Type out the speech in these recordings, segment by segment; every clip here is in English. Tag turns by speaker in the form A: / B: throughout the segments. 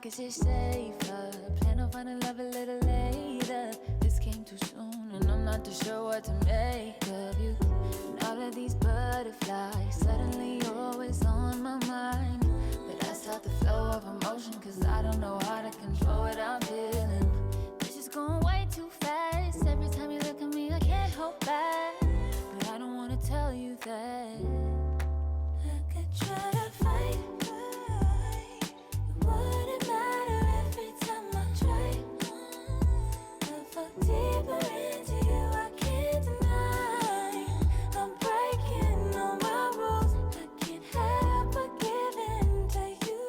A: guess it's safer. Plan on finding love a little later. This came too soon, and I'm not too sure what to make of you. And all of these butterflies suddenly always on my mind. But I stop the flow of emotion, cause I don't know how to control what I'm feeling. This is going way too fast. Every time you look at me, I can't hold back. But I don't wanna tell you that. I could try to fight. It wouldn't matter every time I try. I fall deeper into you, I can't deny. I'm breaking all my rules. I can't help but give in to you.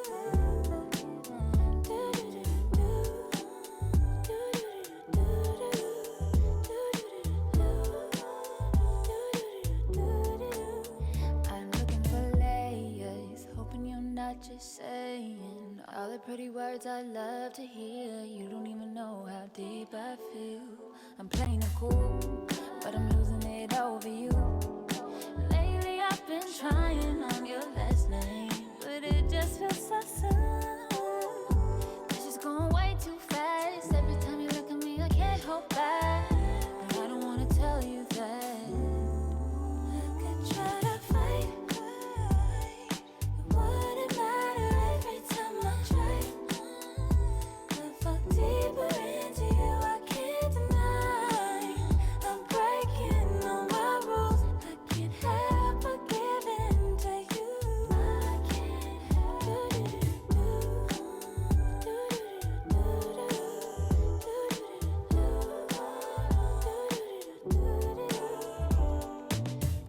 A: I'm looking for layers, hoping you're not just saying all the pretty words I love to hear. You don't even know how deep I feel. I'm playing it cool, but I'm losing it over you. Lately I've been trying on your last name, but it just feels so soon. This is going way too fast. Every time you look at me, I can't hold back. But I don't wanna tell you that. I could try to fight. It wouldn't matter every time I try. I fall deeper into you, I can't deny. I'm breaking all my rules. I can't help but give in to you. I can't help.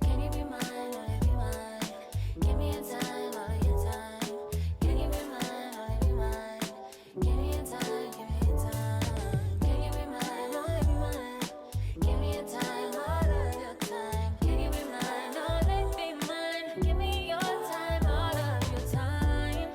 A: Can you be mine? Will you be mine? Give me a time, all of your time. Can you be mine? Will you be mine? Give me a time, give me a time. Can you be mine? Will you be mine? Give me a time, all of your time. Can you be mine? Will you be mine? Give me your time, all of your time.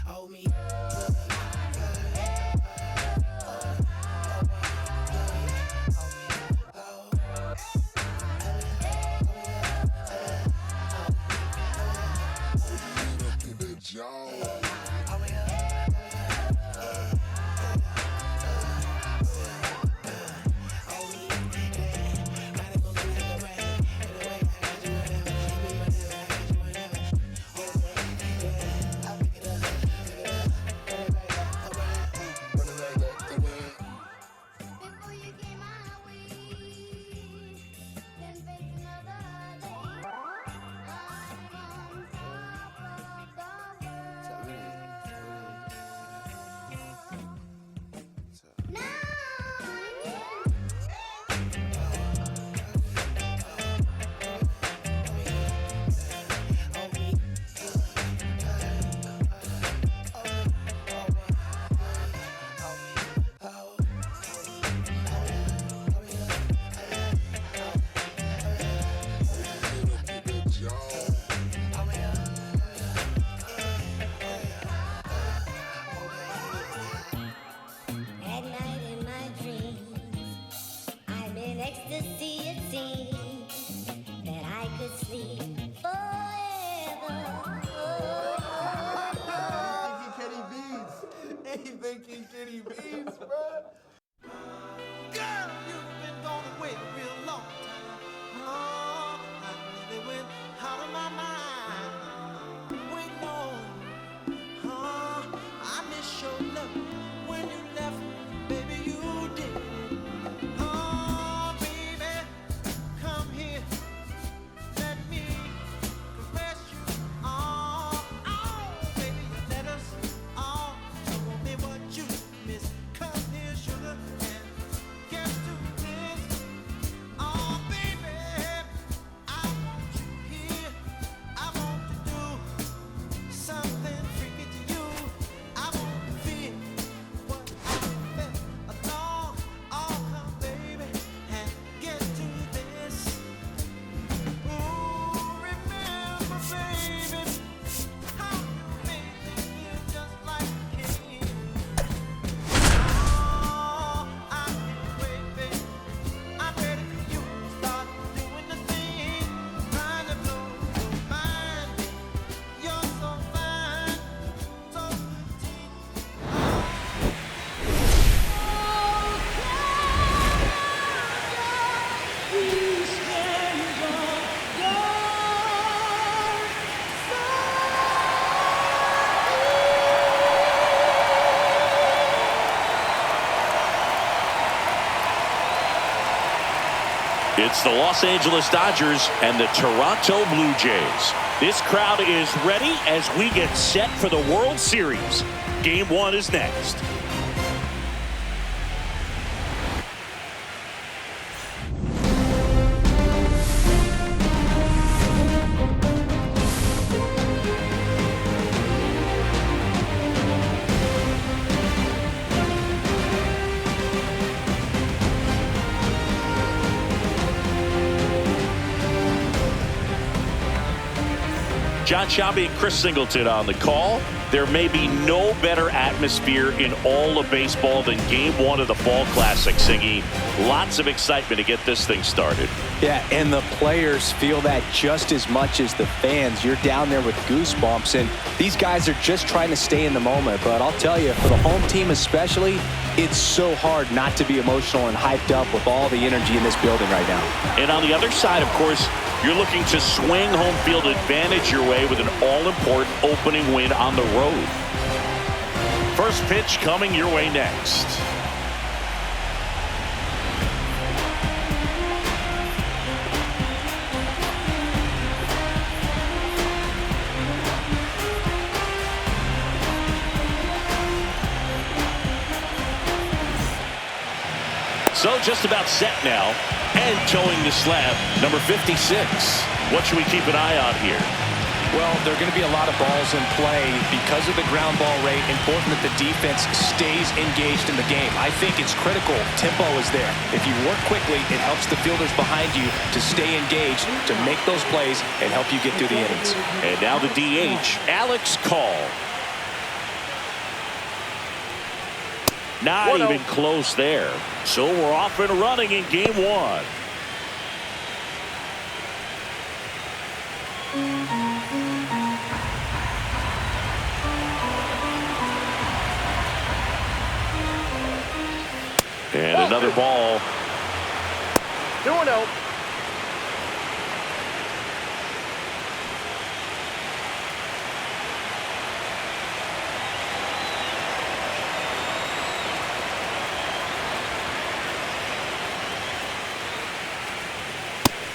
B: Hold me.
C: Before you came my way, then face another day. I'm on top of the world.
B: It's the Los Angeles Dodgers and the Toronto Blue Jays. This crowd is ready as we get set for the World Series. Game 1 is next. John Shelby and Chris Singleton on the call. There may be no better atmosphere in all of baseball than Game 1 of the Fall Classic, Singy. Lots of excitement to get this thing started.
D: Yeah, and the players feel that just as much as the fans. You're down there with goosebumps, and these guys are just trying to stay in the moment. But I'll tell you, for the home team especially, it's so hard not to be emotional and hyped up with all the energy in this building right now.
B: And on the other side, of course, you're looking to swing home field advantage your way with an all-important opening win on the road. First pitch coming your way next. So just about set now. And towing the slab, number 56. What should we keep an eye on here?
D: Well, there are going to be a lot of balls in play because of the ground ball rate. Important that the defense stays engaged in the game. I think it's critical. Tempo is there. If you work quickly, it helps the fielders behind you to stay engaged, to make those plays, and help you get through the innings.
B: And now the DH, Alex Call. Not even close there. So we're off and running in Game 1. And another ball.
E: 2-0.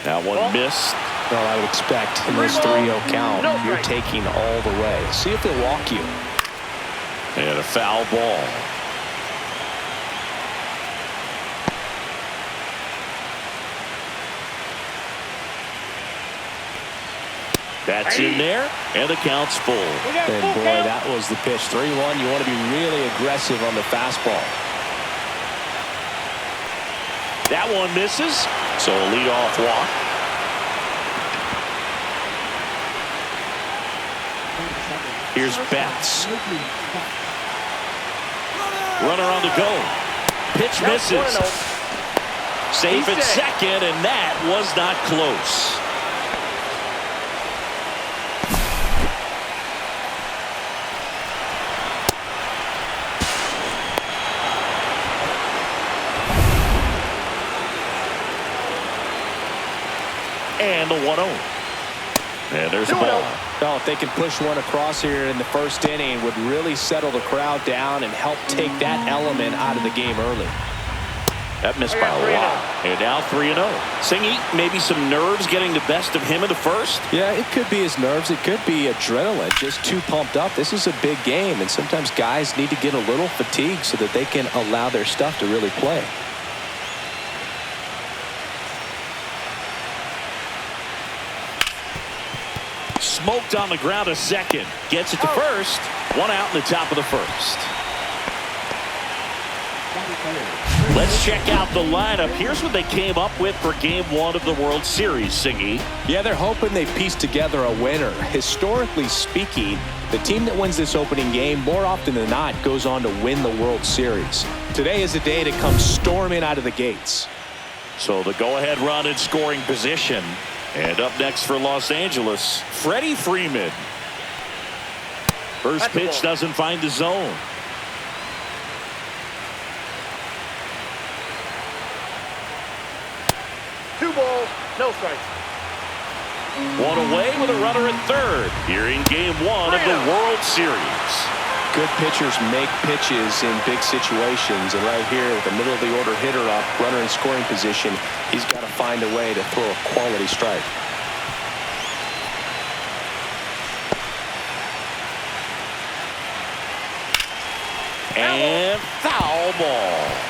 B: That one missed.
D: Well, I would expect in this 3-0 count, you're taking all the way. See if they'll walk you.
B: And a foul ball. That's in there, and the count's full.
D: And boy, that was the pitch. 3-1. You want to be really aggressive on the fastball.
B: That one misses, so a leadoff walk. Here's Betts. Runner on the go. Pitch misses. Safe at second, and that was not close. And the 1-0. And there's a ball.
D: Well, if they can push one across here in the first inning, would really settle the crowd down and help take that element out of the game early.
B: That missed by a lot. And now 3-0. Singy, maybe some nerves getting the best of him in the first?
D: Yeah, it could be his nerves. It could be adrenaline, just too pumped up. This is a big game, and sometimes guys need to get a little fatigued so that they can allow their stuff to really play.
B: Smoked on the ground a second. Gets it to first. One out in the top of the first. Let's check out the lineup. Here's what they came up with for Game 1 of the World Series, Singy.
D: Yeah, they're hoping they piece together a winner. Historically speaking, the team that wins this opening game more often than not goes on to win the World Series. Today is a day to come storming out of the gates.
B: So the go-ahead run in scoring position. And up next for Los Angeles, Freddie Freeman. First pitch doesn't find the zone.
E: Two balls, no strikes.
B: One away with a runner at third here in Game 1 of the World Series.
D: Good pitchers make pitches in big situations, and right here with the middle of the order hitter up, runner in scoring position, he's got to find a way to throw a quality strike.
B: And foul ball.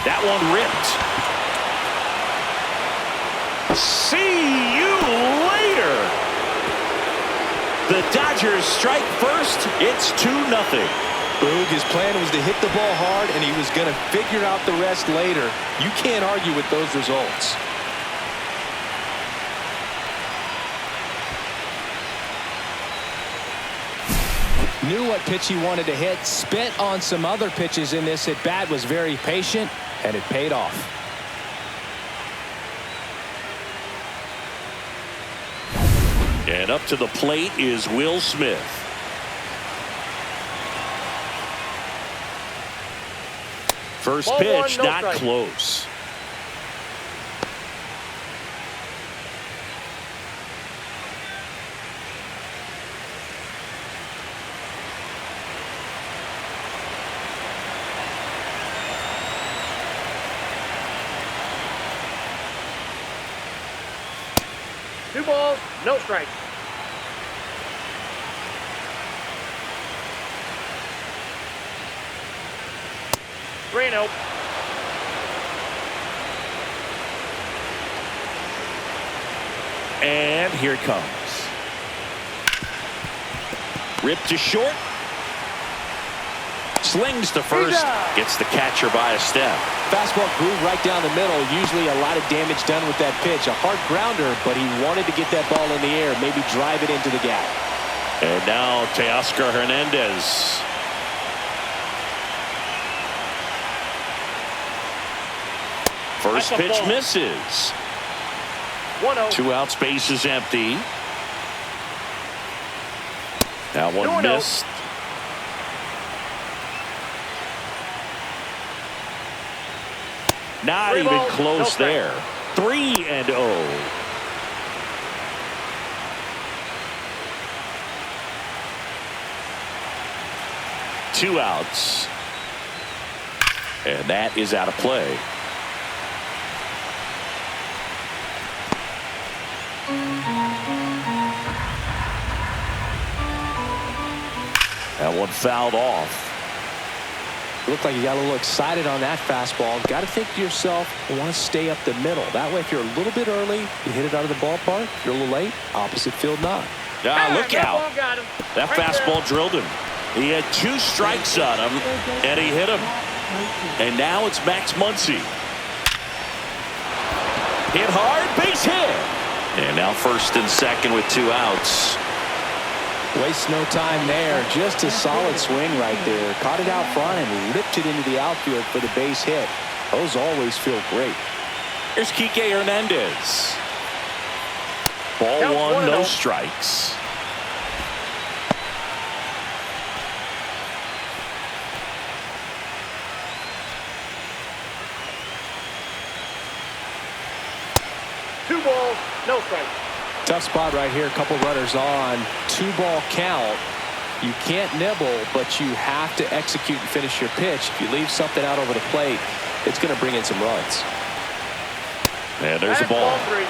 B: That one ripped. See you later. The Dodgers strike first. It's 2-0.
D: Boog, his plan was to hit the ball hard, and he was going to figure out the rest later. You can't argue with those results. Knew what pitch he wanted to hit, spent on some other pitches in this at bat, was very patient, and it paid off.
B: And up to the plate is Will Smith. First
E: Ball
B: pitch,
E: one, no
B: not
E: strike.
B: close.
E: Two balls, no strikes. Three and out.
B: And here it comes. Ripped to short. Slings to first. Gets the catcher by a step.
D: Fastball groove right down the middle. Usually a lot of damage done with that pitch. A hard grounder, but he wanted to get that ball in the air, maybe drive it into the gap.
B: And now Teoscar Hernandez. First
E: That's a
B: pitch
E: ball.
B: misses.
E: 1-0.
B: 2 outs, base is empty. Now one
E: 2-0.
B: missed. Not
E: Three
B: even
E: balls, no
B: close
E: strike.
B: there. 3-0. Two outs. And that is out of play. That one fouled off.
D: Looked like you got a little excited on that fastball. Got to think to yourself, I want to stay up the middle. That way, if you're a little bit early, you hit it out of the ballpark. If you're a little late, opposite field knock.
B: Ah, look
E: that
B: out.
E: ball got him.
B: That
E: Right
B: fastball
E: there.
B: drilled him. He had 2 strikes on him, and he hit him. And now it's Max Muncy. Hit hard, base hit. And now first and second with 2 outs.
D: Waste no time there. Just a solid swing right there. Caught it out front and ripped it into the outfield for the base hit. Those always feel great.
B: Here's Kike Hernandez. Ball
E: Count
B: 1, no
E: 1-0.
B: strikes.
E: Two balls, no strikes.
D: Tough spot right here. A couple runners on. 2-ball count. You can't nibble, but you have to execute and finish your pitch. If you leave something out over the plate, it's going to bring in some runs.
B: And there's a
E: That's
B: ball.
E: 3.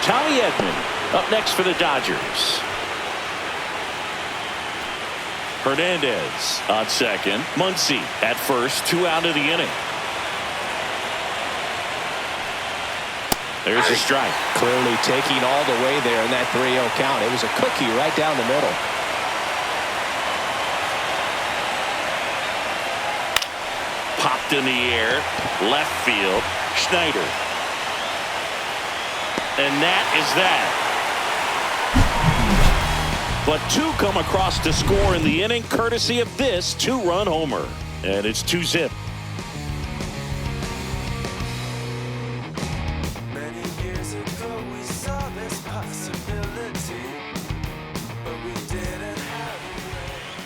B: Tommy Edman up next for the Dodgers. Hernandez on second. Muncy at first. 2 out of the inning. There's a strike.
D: Clearly taking all the way there in that 3-0 count. It was a cookie right down the middle.
B: Popped in the air. Left field. Schneider. And that is that. But 2 come across to score in the inning courtesy of this 2-run homer. And it's 2-zip.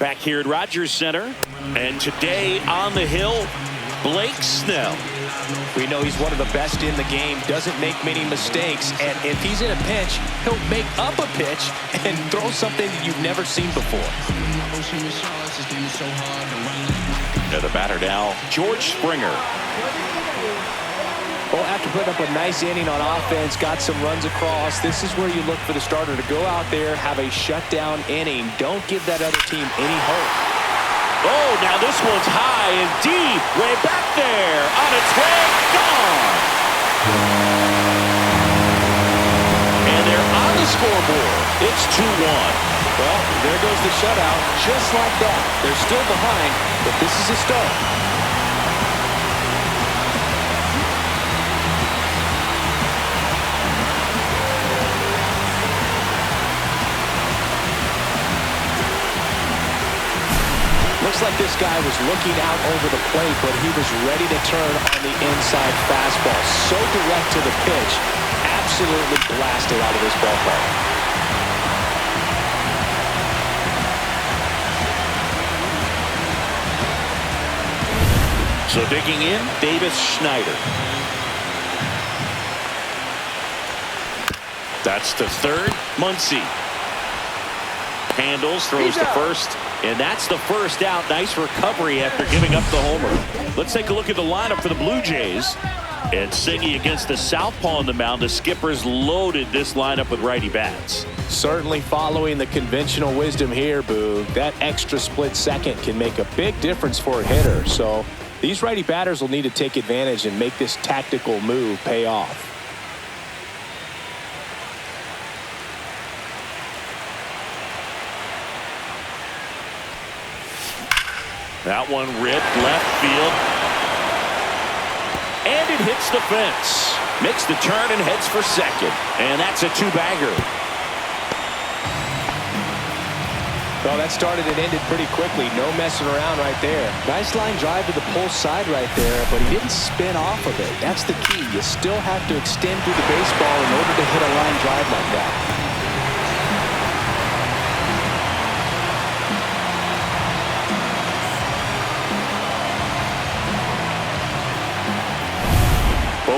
B: Back here at Rogers Center. And today on the hill, Blake Snell.
D: We know he's one of the best in the game, doesn't make many mistakes, and if he's in a pinch, he'll make up a pitch and throw something that you've never seen before.
B: And the batter now, George Springer.
D: Well, after putting up a nice inning on offense, got some runs across, this is where you look for the starter to go out there, have a shutdown inning. Don't give that other team any hope.
B: Oh, now this one's high and deep, way back there, on its way, gone. And they're on the scoreboard. It's 2-1.
D: Well, there goes the shutout, just like that. They're still behind, but this is a start. Looks like this guy was looking out over the plate, but he was ready to turn on the inside fastball. So direct to the pitch, absolutely blasted out of this ballpark.
B: So digging in, Davis Schneider. That's to third, Muncy. Handles, throws to first, and that's the first out. Nice recovery after giving up the homer. Let's take a look at the lineup for the Blue Jays. And Siggy against the southpaw on the mound. The Skippers loaded this lineup with righty bats.
D: Certainly following the conventional wisdom here, Boog. That extra split second can make a big difference for a hitter. So these righty batters will need to take advantage and make this tactical move pay off.
B: That one ripped left field. And it hits the fence. Makes the turn and heads for second. And that's a two-bagger.
D: Well, that started and ended pretty quickly. No messing around right there. Nice line drive to the pull side right there, but he didn't spin off of it. That's the key. You still have to extend through the baseball in order to hit a line drive like that.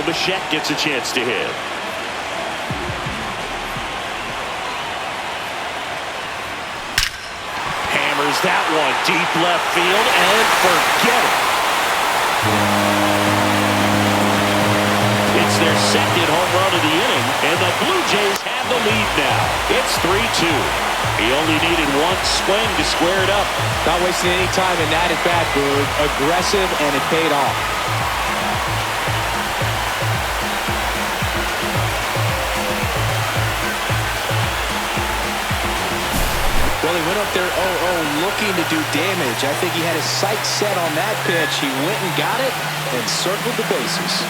B: Bichette gets a chance to hit. Hammers that one deep left field and forget it. It's their second home run of the inning, and the Blue Jays have the lead now. It's 3-2. He only needed one swing to square it up.
D: Not wasting any time in that at bat, Boog. Aggressive, and it paid off. Well, he went up there 0-0 looking to do damage. I think he had his sights set on that pitch. He went and got it and circled the bases.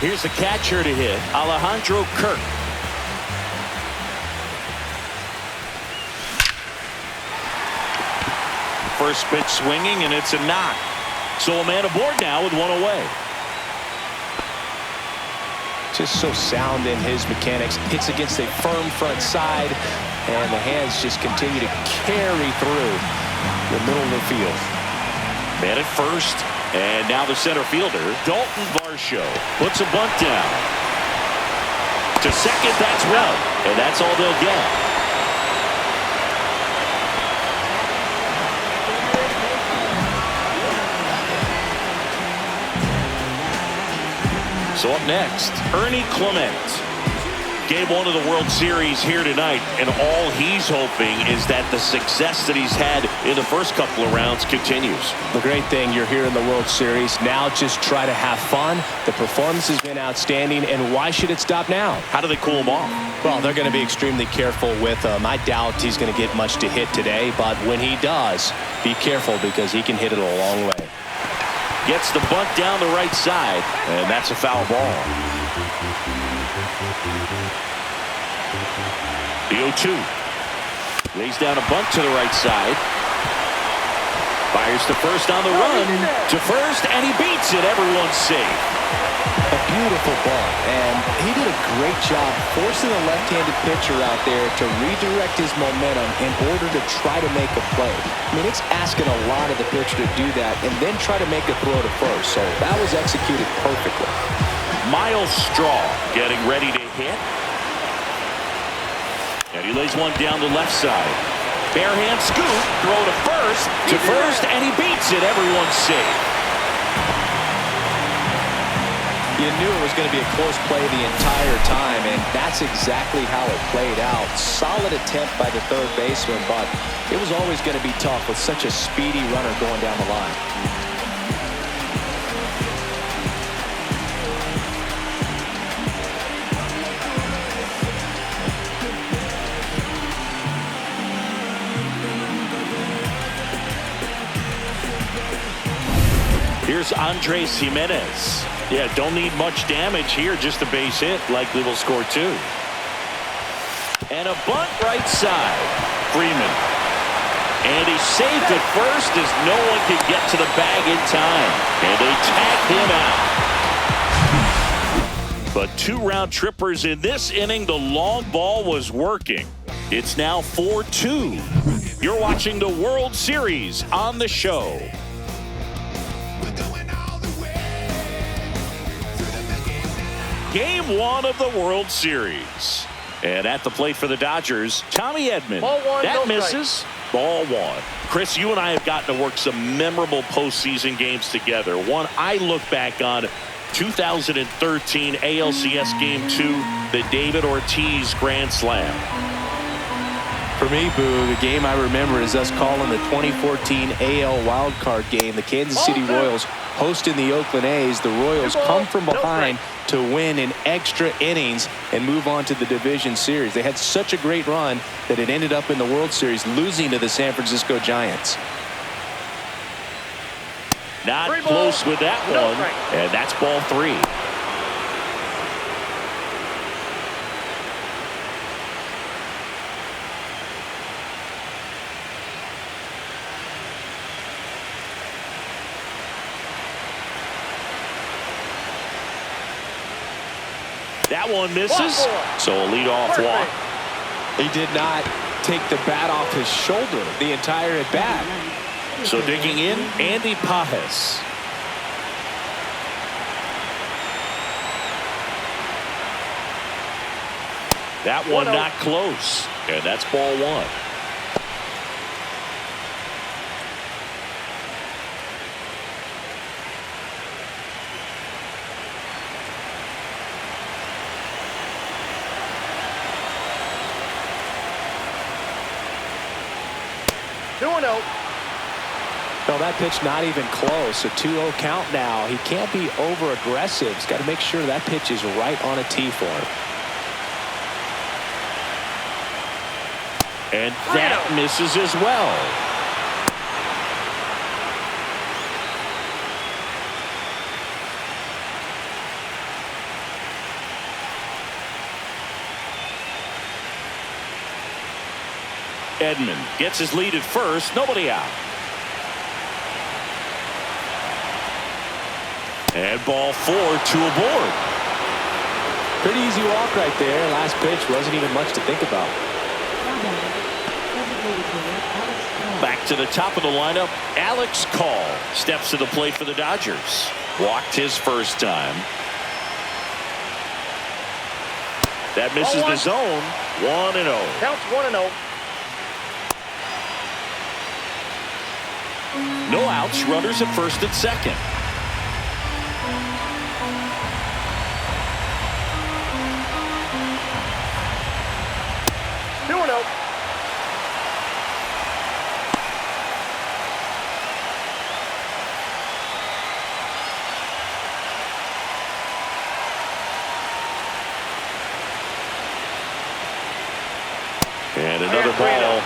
B: Here's the catcher to hit, Alejandro Kirk. First pitch swinging, and it's a knock. So a man aboard now with one away.
D: Just so sound in his mechanics. Hits against a firm front side, and the hands just continue to carry through the middle of the field.
B: Man at first, and now the center fielder, Dalton Varsho, puts a bunt down. To second, that's one, and that's all they'll get. So up next, Ernie Clement. Game one of the World Series here tonight, and all he's hoping is that the success that he's had in the first couple of rounds continues.
D: The great thing, you're here in the World Series. Now just try to have fun. The performance has been outstanding, and why should it stop now?
B: How do they cool him off?
D: Well, they're going to be extremely careful with him. I doubt he's going to get much to hit today, but when he does, be careful because he can hit it a long way.
B: Gets the bunt down the right side, and that's a foul ball. The 0-2. Lays down a bunt to the right side. Fires to first on the run. To first, and he beats it. Everyone's safe.
D: A beautiful ball, and he did a great job forcing the left-handed pitcher out there to redirect his momentum in order to try to make a play. I mean, it's asking a lot of the pitcher to do that and then try to make a throw to first, so that was executed perfectly.
B: Miles Straw getting ready to hit. And he lays one down the left side. Barehand scoop, throw to first, and he beats it. Everyone's safe.
D: You knew it was going to be a close play the entire time, and that's exactly how it played out. Solid attempt by the third baseman, but it was always going to be tough with such a speedy runner going down the line.
B: Here's Andres Jimenez. Yeah, don't need much damage here, just a base hit. Likely will score two. And a bunt right side. Freeman. And he saved it first as no one could get to the bag in time. And they tag him out. But two round trippers in this inning. The long ball was working. It's now 4-2. You're watching the World Series on the show. Game one of the World Series. And at the plate for the Dodgers, Tommy Edman.
E: Ball one,
B: that
E: no
B: misses. Strike. Ball one. Chris, you and I have gotten to work some memorable postseason games together. One I look back on, 2013 ALCS Game 2, the David Ortiz Grand Slam.
D: For me, Boo, the game I remember is us calling the 2014 AL wildcard game. The Kansas City Royals hosting the Oakland A's. The Royals come from behind to win in extra innings and move on to the division series. They had such a great run that it ended up in the World Series losing to the San Francisco Giants.
B: Not close with that one, and that's ball three. That one misses, so a leadoff walk.
D: He did not take the bat off his shoulder the entire at bat.
B: So digging in, Andy Pajes. That one not close, and that's ball one.
D: No, that pitch not even close. A 2-0 count now. He can't be over aggressive. He's got to make sure that pitch is right on a tee for him.
B: And that misses as well. Edman gets his lead at first. Nobody out. And ball four, two aboard.
D: Pretty easy walk right there. Last pitch wasn't even much to think about.
B: Back to the top of the lineup, Alex Call steps to the plate for the Dodgers. Walked his first time. That misses the zone. 1-0.
E: Counts 1-0.
B: No outs, runners at first and second. And another ball.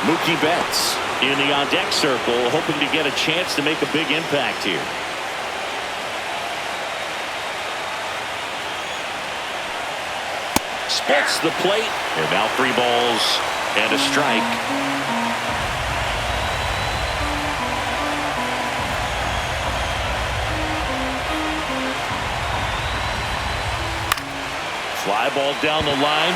B: Mookie Betts in the on-deck circle, hoping to get a chance to make a big impact here. Splits the plate, and now 3 balls and a strike. Fly ball down the line.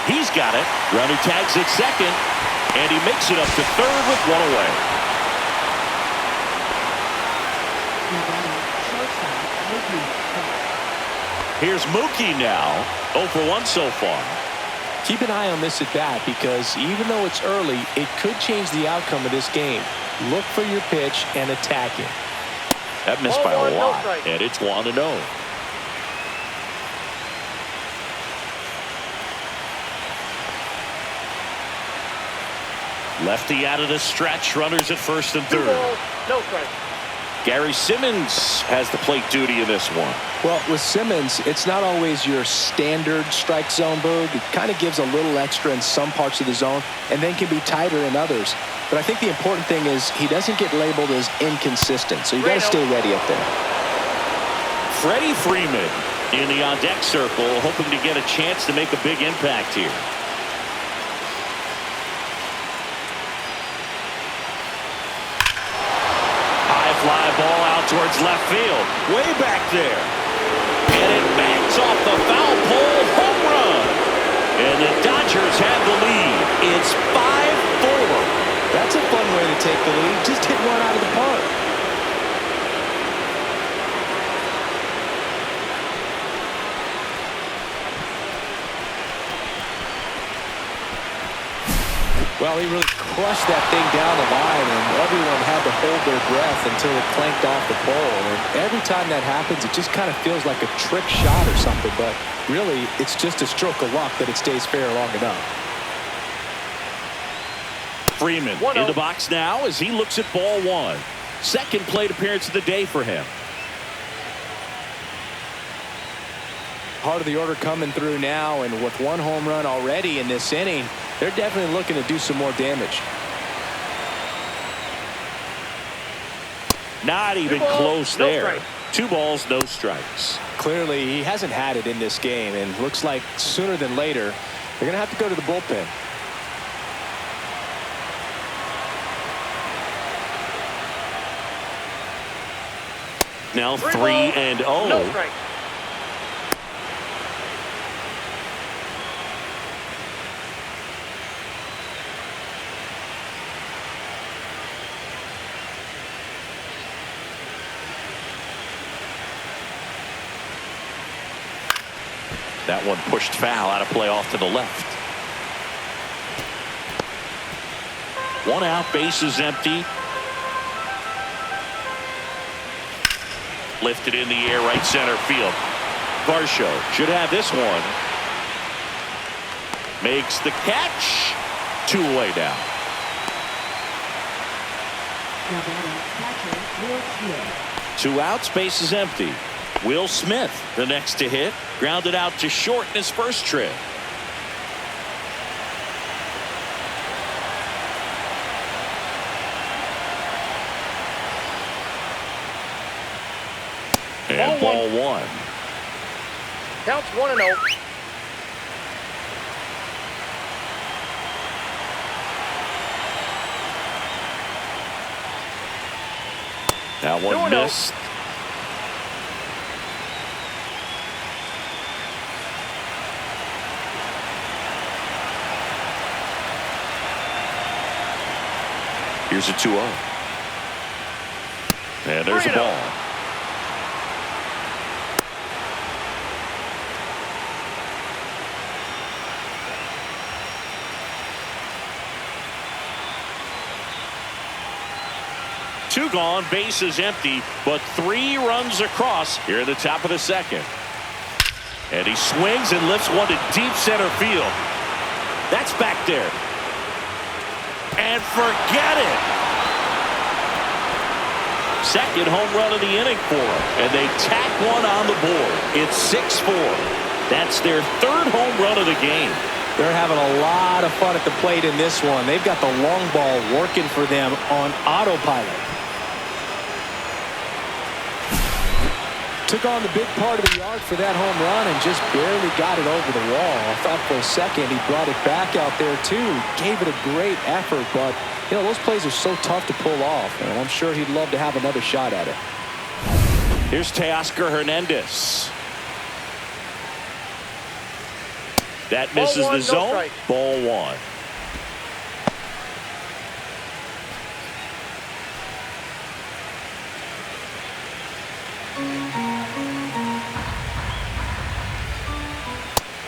B: He's got it. Runner tags at second, and he makes it up to third with one away. Here's Mookie now. 0 for 1 so far.
D: Keep an eye on this at bat, because even though it's early, it could change the outcome of this game. Look for your pitch and attack it.
B: That missed by a lot, and it's 1-0. Lefty out of the stretch. Runners at first and
E: 2
B: third.
E: balls, no strikes.
B: Gary Simmons has the plate duty in this one.
D: Well, with Simmons, it's not always your standard strike zone, Berg. It kind of gives a little extra in some parts of the zone and then can be tighter in others. But I think the important thing is he doesn't get labeled as inconsistent, so you got to stay ready up there.
B: Freddie Freeman in the on-deck circle, hoping to get a chance to make a big impact here. Fly ball out towards left field. Way back there. And it bangs off the foul pole. Home run. And the Dodgers have the lead. It's 5-4.
D: That's a fun way to take the lead. Just hit one out of the park. Well, he really crushed that thing down the line, and everyone had to hold their breath until it clanked off the pole. And every time that happens, it just kind of feels like a trick shot or something, but really, it's just a stroke of luck that it stays fair long enough.
B: Freeman in the box now as he looks at ball one. Second plate appearance of the day for him.
D: Part of the order coming through now, and with one home run already in this inning, they're definitely looking to do some more damage.
B: Not even close there. 2 balls, no strikes.
D: Clearly, he hasn't had it in this game, and looks like sooner than later, they're going to have to go to the bullpen.
B: Now 3-0.
E: No strike.
B: That one pushed foul, out of play off to the left. 1 out, bases empty. Lifted in the air, right center field. Varsho should have this one. Makes the catch. 2 away now. 2 outs, bases empty. Will Smith, the next to hit, grounded out to short in his first trip. And ball one.
E: Counts 1-0.
B: That one missed. Here's a 2-0. And there's a ball. Two gone, bases empty, but 3 runs across here at the top of the second. And he swings and lifts one to deep center field. That's back there. And forget it. Second home run of the inning for him. And they tack one on the board. It's 6-4. That's their 3rd home run of the game.
D: They're having a lot of fun at the plate in this one. They've got the long ball working for them on autopilot. Took on the big part of the yard for that home run and just barely got it over the wall. I thought for a second he brought it back out there too. Gave it a great effort, but you know, those plays are so tough to pull off, and I'm sure he'd love to have another shot at it.
B: Here's Teoscar Hernandez. That
E: Ball
B: misses
E: one,
B: the
E: no
B: zone.
E: strike.
B: Ball one.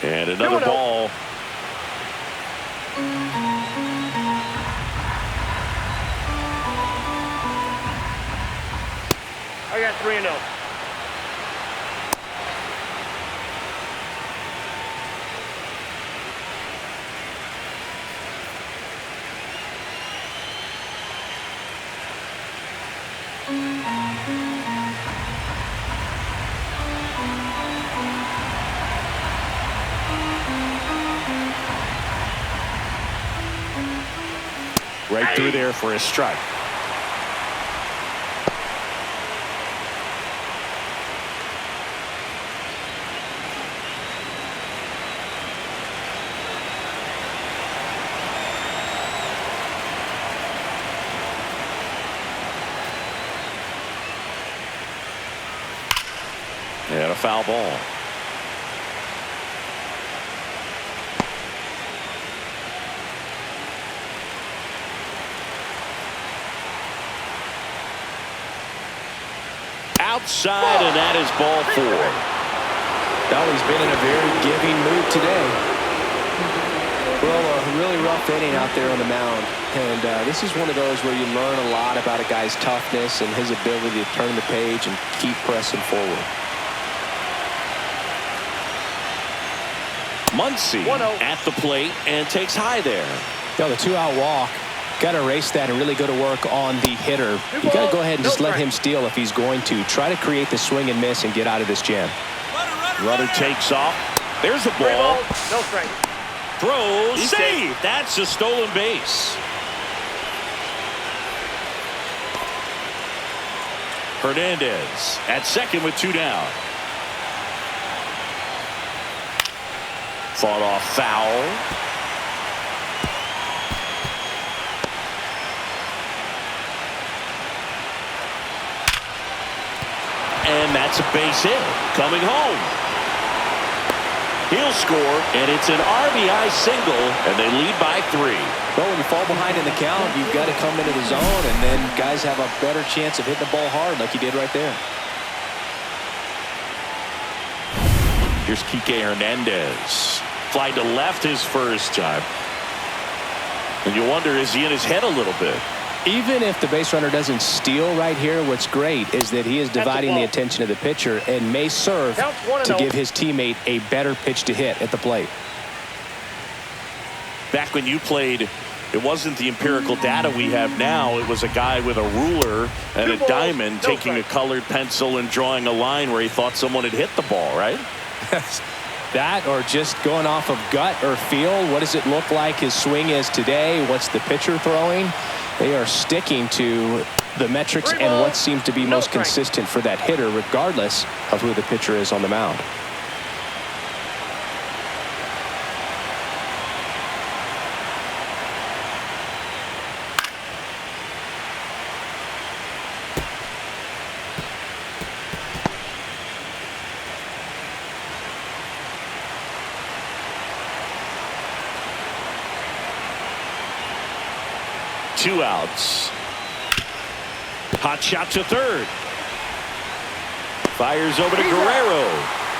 B: And another
E: 2-0.
B: ball.
E: I got 3-0.
B: Right through there for a strike. And a foul ball. Outside, and that is ball 4.
D: Well, he's been in a very giving mood today. Well, a really rough inning out there on the mound. And this is one of those where you learn a lot about a guy's toughness and his ability to turn the page and keep pressing forward.
B: Muncy
E: 1-0.
B: at the plate and takes high there.
D: The 2-out walk. Got to erase that and really go to work on the hitter. You got to go ahead and just let him steal if he's going to. Try to create the swing and miss and get out of this jam.
B: Runner takes off. There's the
E: 3
B: ball.
E: balls, no strike.
B: Throw,
E: He's
B: save. That's a stolen base. Hernandez at second with 2 down. Fought off foul. And that's a base hit. Coming home. He'll score, and it's an RBI single, and they lead by 3.
D: Well, when you fall behind in the count, you've got to come into the zone, and then guys have a better chance of hitting the ball hard like he did right there.
B: Here's Kike Hernandez. Fly to left his first time. And you wonder, is he in his head a little bit?
D: Even if the base runner doesn't steal right here, what's great is that he is dividing the attention of the pitcher and may serve to give his teammate a better pitch to hit at the plate.
B: Back when you played, it wasn't the empirical data we have now. It was a guy with a ruler and a diamond taking a colored pencil and drawing a line where he thought someone had hit the ball, right?
D: That, or just going off of gut or feel. What does it look like his swing is today? What's the pitcher throwing? They are sticking to the metrics and what seems to be most consistent for that hitter, regardless of who the pitcher is on the mound.
B: Two outs. Hot shot to third. Fires over to Guerrero.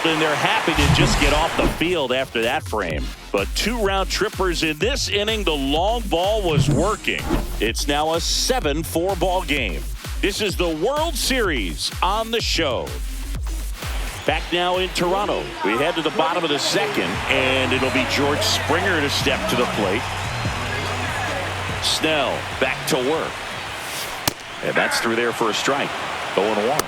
B: And they're happy to just get off the field after that frame. But 2 round trippers in this inning. The long ball was working. It's now a 7-4 ball game. This is the World Series on the show. Back now in Toronto. We head to the bottom of the second, and it'll be George Springer to step to the plate. Snell back to work. And that's through there for a strike. 0-1.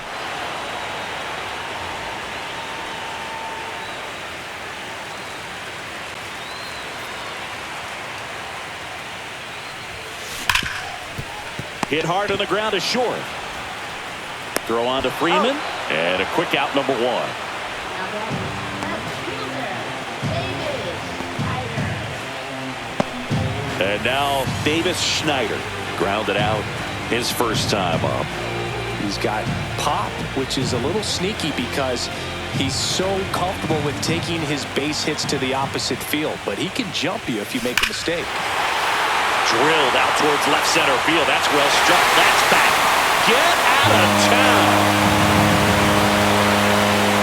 B: Hit hard on the ground to short. Throw on to Freeman. And a quick out, number 1. And now Davis Schneider grounded out his first time up.
D: He's got pop, which is a little sneaky because He's so comfortable with taking his base hits to the opposite field, but he can jump you if you make a mistake.
B: Drilled out towards left center field. That's well struck. That's back. Get out of town.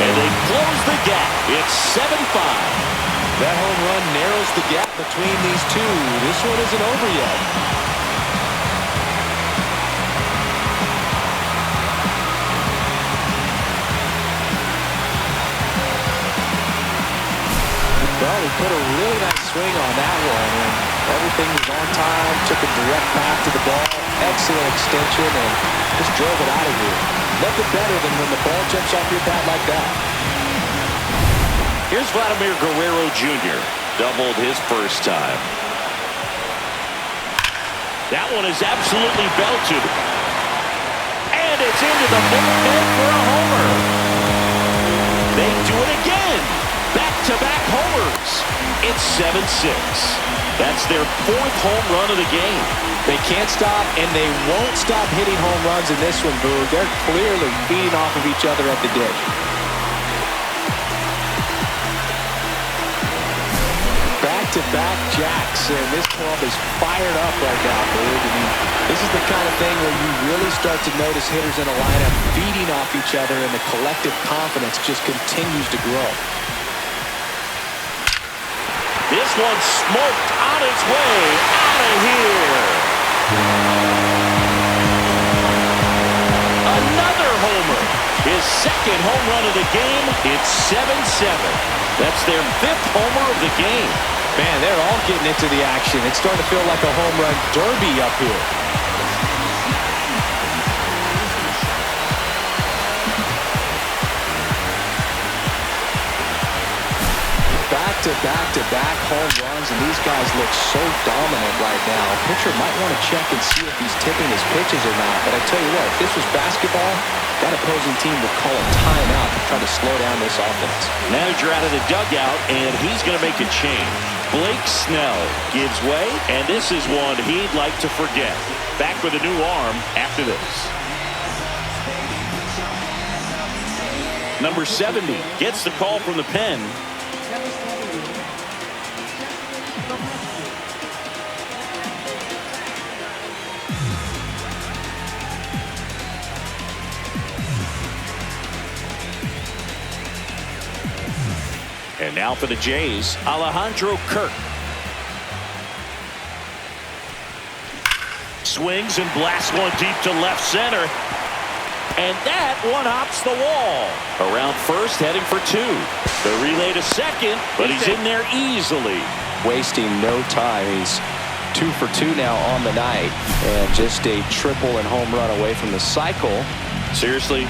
B: And they close the gap. It's 7-5.
D: That home run narrows the gap between these two. This one isn't over yet. Well, he put a really nice swing on that one, and everything was on time, took a direct path to the ball, excellent extension, and just drove it out of here. Nothing better than when the ball jumps off your bat like that.
B: Here's Vladimir Guerrero Jr. Doubled his first time. That one is absolutely belted. And it's into the bullpen for a homer. They do it again. Back-to-back homers. It's 7-6. That's their 4th home run of the game.
D: They can't stop, and they won't stop hitting home runs in this one, Boo. They're clearly feeding off of each other at the dish. Back-to-back jacks, and this club is fired up right now, Boo. I mean, this is the kind of thing where you really start to notice hitters in a lineup feeding off each other, and the collective confidence just continues to grow.
B: This one smoked on its way out of here. Another homer. His 2nd home run of the game. It's 7-7. That's their 5th homer of the game.
D: Man, they're all getting into the action. It's starting to feel like a home run derby up here. Back-to-back home runs, and these guys look so dominant right now. Pitcher might want to check and see if he's tipping his pitches or not, but I tell you what, if this was basketball, that opposing team would call a timeout to try to slow down this offense.
B: Manager out of the dugout, and he's going to make a change. Blake Snell gives way, and this is one he'd like to forget. Back with a new arm after this. Number 70 gets the call from the pen. And now for the Jays, Alejandro Kirk. Swings and blasts one deep to left center. And that one hops the wall. Around first, heading for 2. The relay to second, but he's in there easily.
D: Wasting no time. He's 2 for 2 now on the night. And just a triple and home run away from the cycle.
B: Seriously,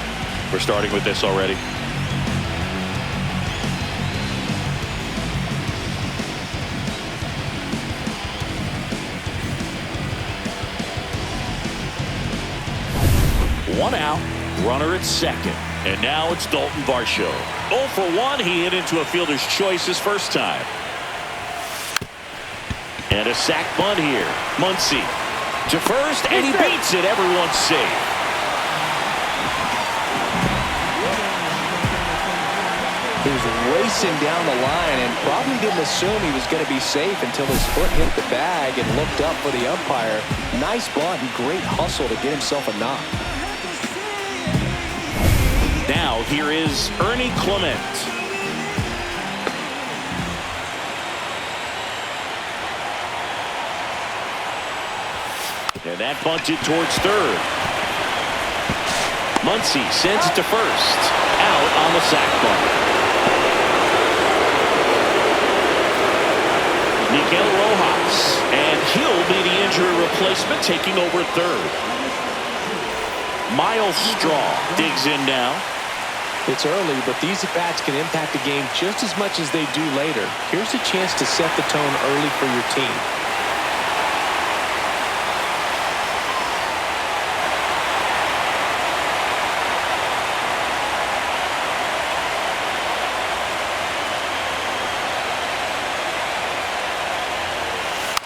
B: we're starting with this already. One out, runner at second. And now it's Dalton Varsho. 0 for 1, he hit into a fielder's choice his first time. And a sac bunt here. Muncy to first, and he beats it. Everyone's safe.
D: He was racing down the line and probably didn't assume he was going to be safe until his foot hit the bag and looked up for the umpire. Nice bunt and great hustle to get himself a knock.
B: Now here is Ernie Clement. And that bunted towards third. Muncy sends it to first. Out on the sac bunt. Miguel Rojas. And he'll be the injury replacement, taking over third. Miles Straw digs in now.
D: It's early, but these at-bats can impact the game just as much as they do later. Here's a chance to set the tone early for your team.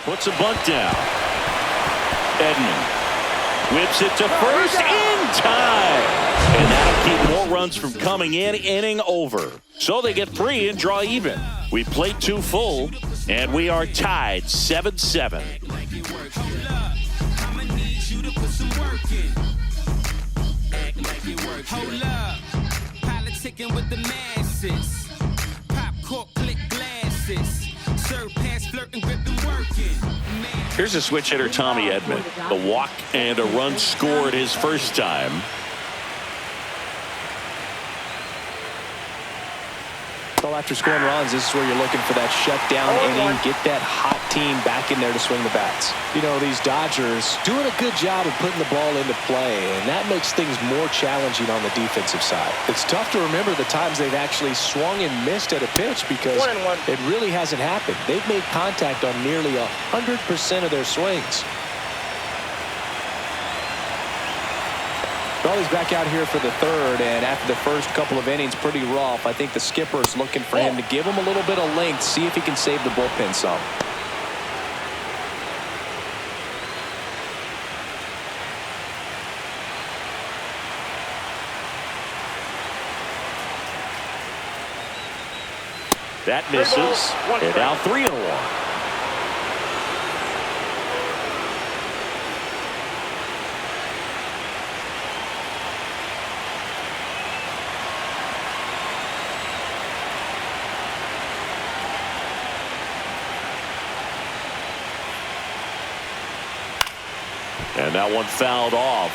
B: Puts a bunt down. Edman whips it to first in time. And that'll keep more runs from coming in, inning over. So they get 3 and draw even. We played 2 full, and we are tied 7-7.
F: Hold up, politicking with the masses. Pop cork, click glasses. Serve pass, flirting, gripping, working.
B: Here's a switch hitter, Tommy Edman. The walk and a run scored his first time.
D: Well, after scoring runs, this is where you're looking for that shutdown inning. Get that hot team back in there to swing the bats. You know, these Dodgers doing a good job of putting the ball into play, and that makes things more challenging on the defensive side. It's tough to remember the times they've actually swung and missed at a pitch because it really hasn't happened. They've made contact on nearly 100% of their swings. Well, he's back out here for the third, and after the first couple of innings, pretty rough. I think the skipper is looking for him to give him a little bit of length, see if he can save the bullpen some.
B: That misses, and now 3-1. And that one fouled off.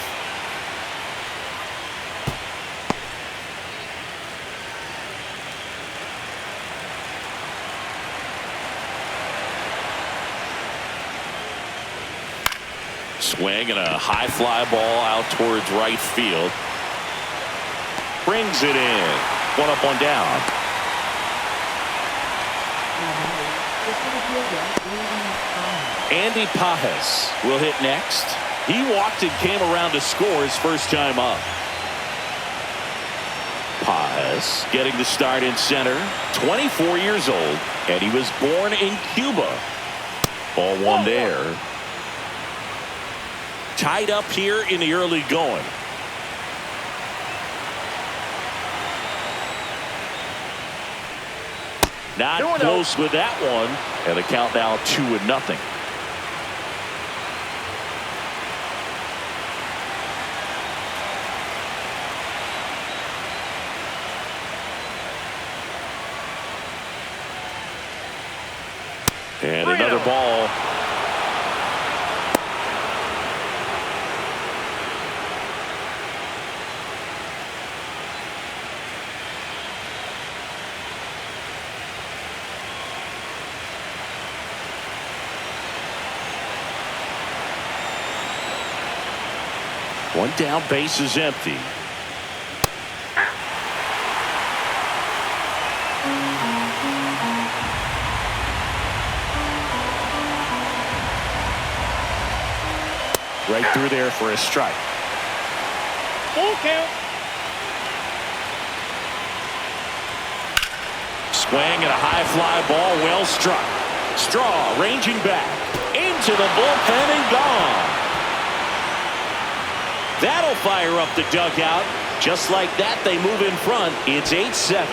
B: Swing and a high fly ball out towards right field. Brings it in. One up, one down. Andy Pajes will hit next. He walked and came around to score his first time up. Pajes getting the start in center. 24 years old, and he was born in Cuba. Ball one there. Tied up here in the early going. Not close with that one, and the count now 2-0. And another ball. One down, base is empty. Right through there for a strike.
E: Full count.
B: Swing and a high fly ball, well struck. Straw ranging back into the bullpen and gone. That'll fire up the dugout. Just like that, they move in front. It's 8-7.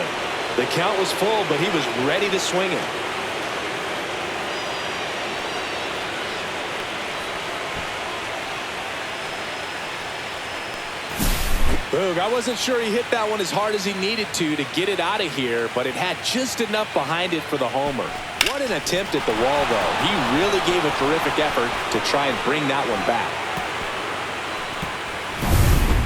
D: The count was full, but he was ready to swing it. Boog, I wasn't sure he hit that one as hard as he needed to get it out of here, but it had just enough behind it for the homer. What an attempt at the wall, though. He really gave a terrific effort to try and bring that one back.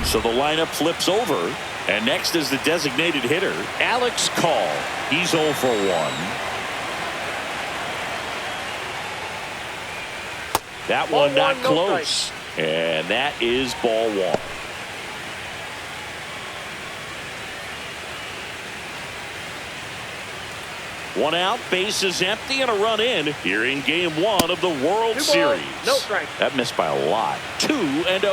B: So the lineup flips over, and next is the designated hitter, Alex Call. He's 0 for 1. That one not close, and that is ball 1. One out, base is empty, and a run in here in Game 1 of the World Series.
E: No strike.
B: That missed by a lot. 2-0.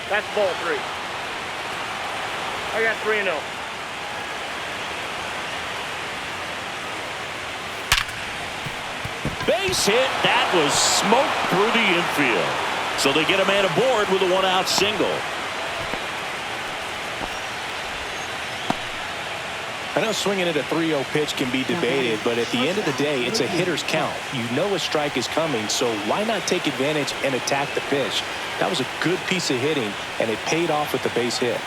E: That's ball 3. I got 3-0.
B: Base hit. That was smoked through the infield. So they get a man aboard with a one-out single.
D: I know swinging at a 3-0 pitch can be debated, but at the end of the day, it's a hitter's count. You know a strike is coming, so why not take advantage and attack the pitch? That was a good piece of hitting, and it paid off with the base hit.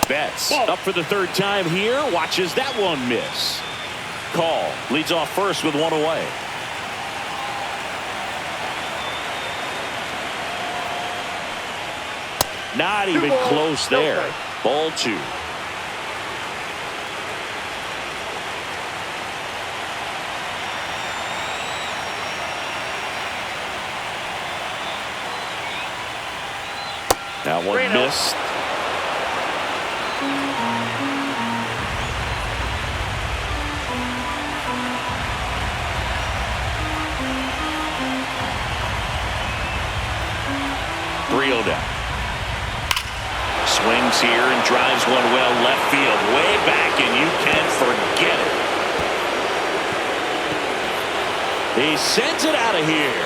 B: Betts up for the third time here. Watches that one miss. Call leads off first with one away. Not even close there. Ball 2. That one missed. Down. Swings here and drives one well left field, way back, and you can forget it. He sends it out of here.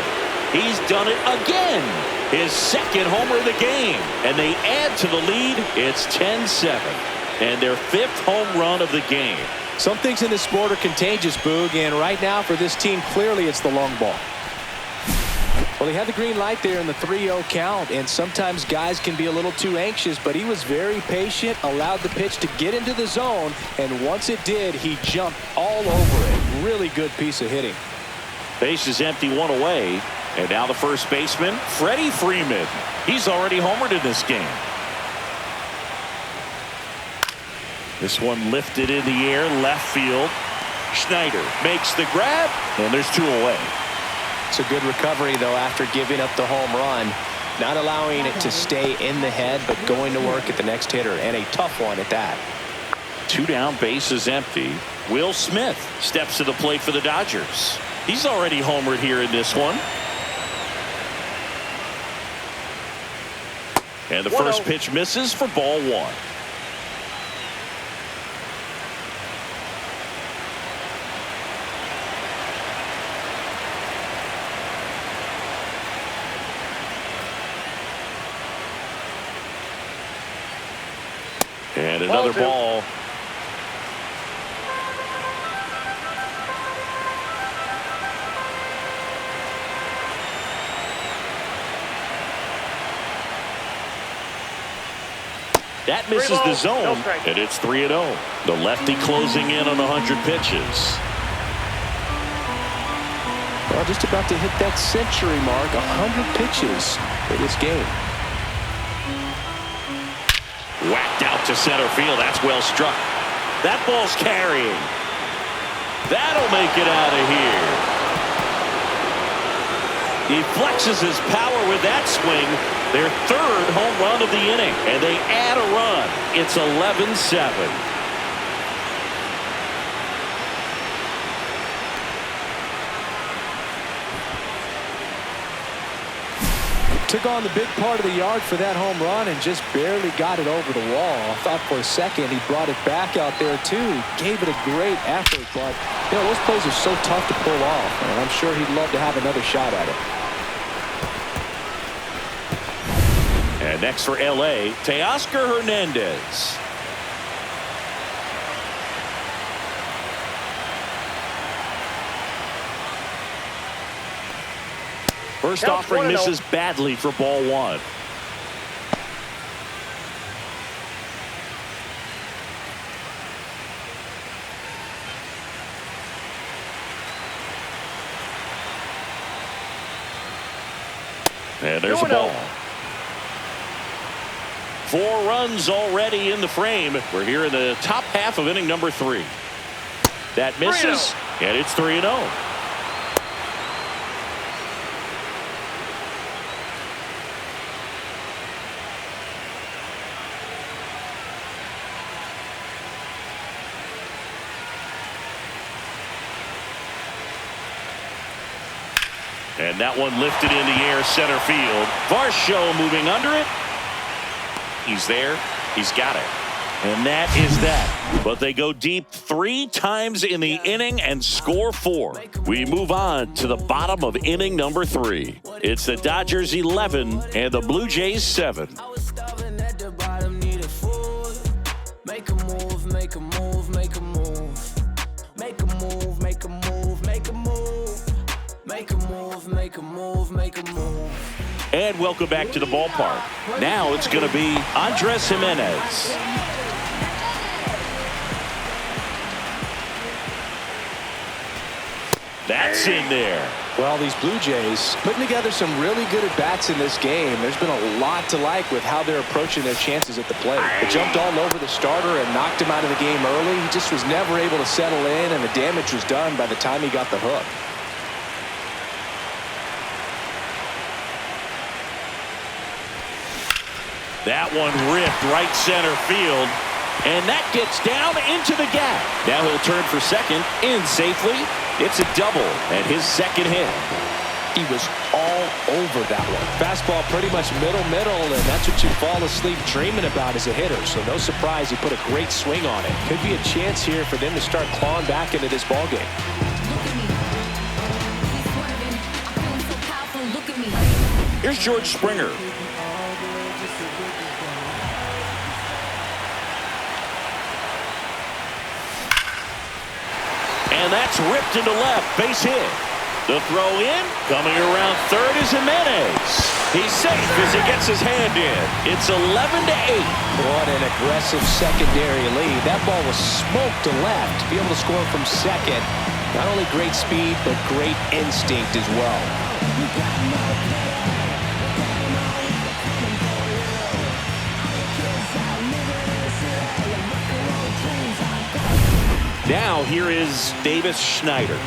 B: He's done it again. His second homer of the game, and they add to the lead. It's 10-7, and their 5th home run of the game.
D: Some things in this sport are contagious, Boog, and right now for this team, clearly it's the long ball. Well, he had the green light there in the 3-0 count, and sometimes guys can be a little too anxious, but he was very patient, allowed the pitch to get into the zone, and once it did, he jumped all over it. Really good piece of hitting.
B: Base is empty, one away, and now the first baseman, Freddie Freeman. He's already homered in this game. This one lifted in the air, left field. Schneider makes the grab, and there's 2 away.
D: It's a good recovery, though, after giving up the home run. Not allowing it to stay in the head, but going to work at the next hitter, and a tough one at that.
B: 2 down, base is empty. Will Smith steps to the plate for the Dodgers. He's already homered here in this one. And the first pitch misses for ball 1. And another ball. That misses the zone, and it's 3-0. The lefty closing in on 100 pitches.
D: Well, just about to hit that century mark, 100 pitches for this game.
B: Whacked out to center field. That's well struck. That ball's carrying. That'll make it out of here. He flexes his power with that swing. Their 3rd home run of the inning, and they add a run. It's 11-7.
D: Took on the big part of the yard for that home run and just barely got it over the wall. I thought for a second he brought it back out there too. Gave it a great effort, but you know, those plays are so tough to pull off, and I'm sure he'd love to have another shot at it.
B: And next for LA, Teoscar Hernandez. First offering misses badly for ball 1. And there's a ball. 4 runs already in the frame. We're here in the top half of inning number 3. That misses, and it's 3-0. And that one lifted in the air, center field. Varsho moving under it. He's there. He's got it. And that is that. But they go deep 3 times in the inning and score 4. We move on to the bottom of inning number 3. It's the Dodgers 11 and the Blue Jays 7.
F: I was starving at the bottom, needed food. Make a move, make a move, make a move. Make a move, make a move, make a move. Make a move, make a move, make a move.
B: And welcome back to the ballpark. Now it's going to be Andres Jimenez. That's in there.
D: Well, these Blue Jays putting together some really good at-bats in this game. There's been a lot to like with how they're approaching their chances at the plate. They jumped all over the starter and knocked him out of the game early. He just was never able to settle in, and the damage was done by the time he got the hook.
B: That one ripped right center field. And that gets down into the gap. Now he'll turn for second in safely. It's a double and his second hit.
D: He was all over that one. Fastball pretty much middle, and that's what you fall asleep dreaming about as a hitter. So no surprise he put a great swing on it. Could be a chance here for them to start clawing back into this ball game.
B: Here's George Springer. And that's ripped into left, base hit. The throw in, coming around third is Jimenez. He's safe as he gets his hand in. It's 11-8.
D: What an aggressive secondary lead. That ball was smoked to left. To be able to score from second, not only great speed, but great instinct as well.
B: Now here is Davis Schneider.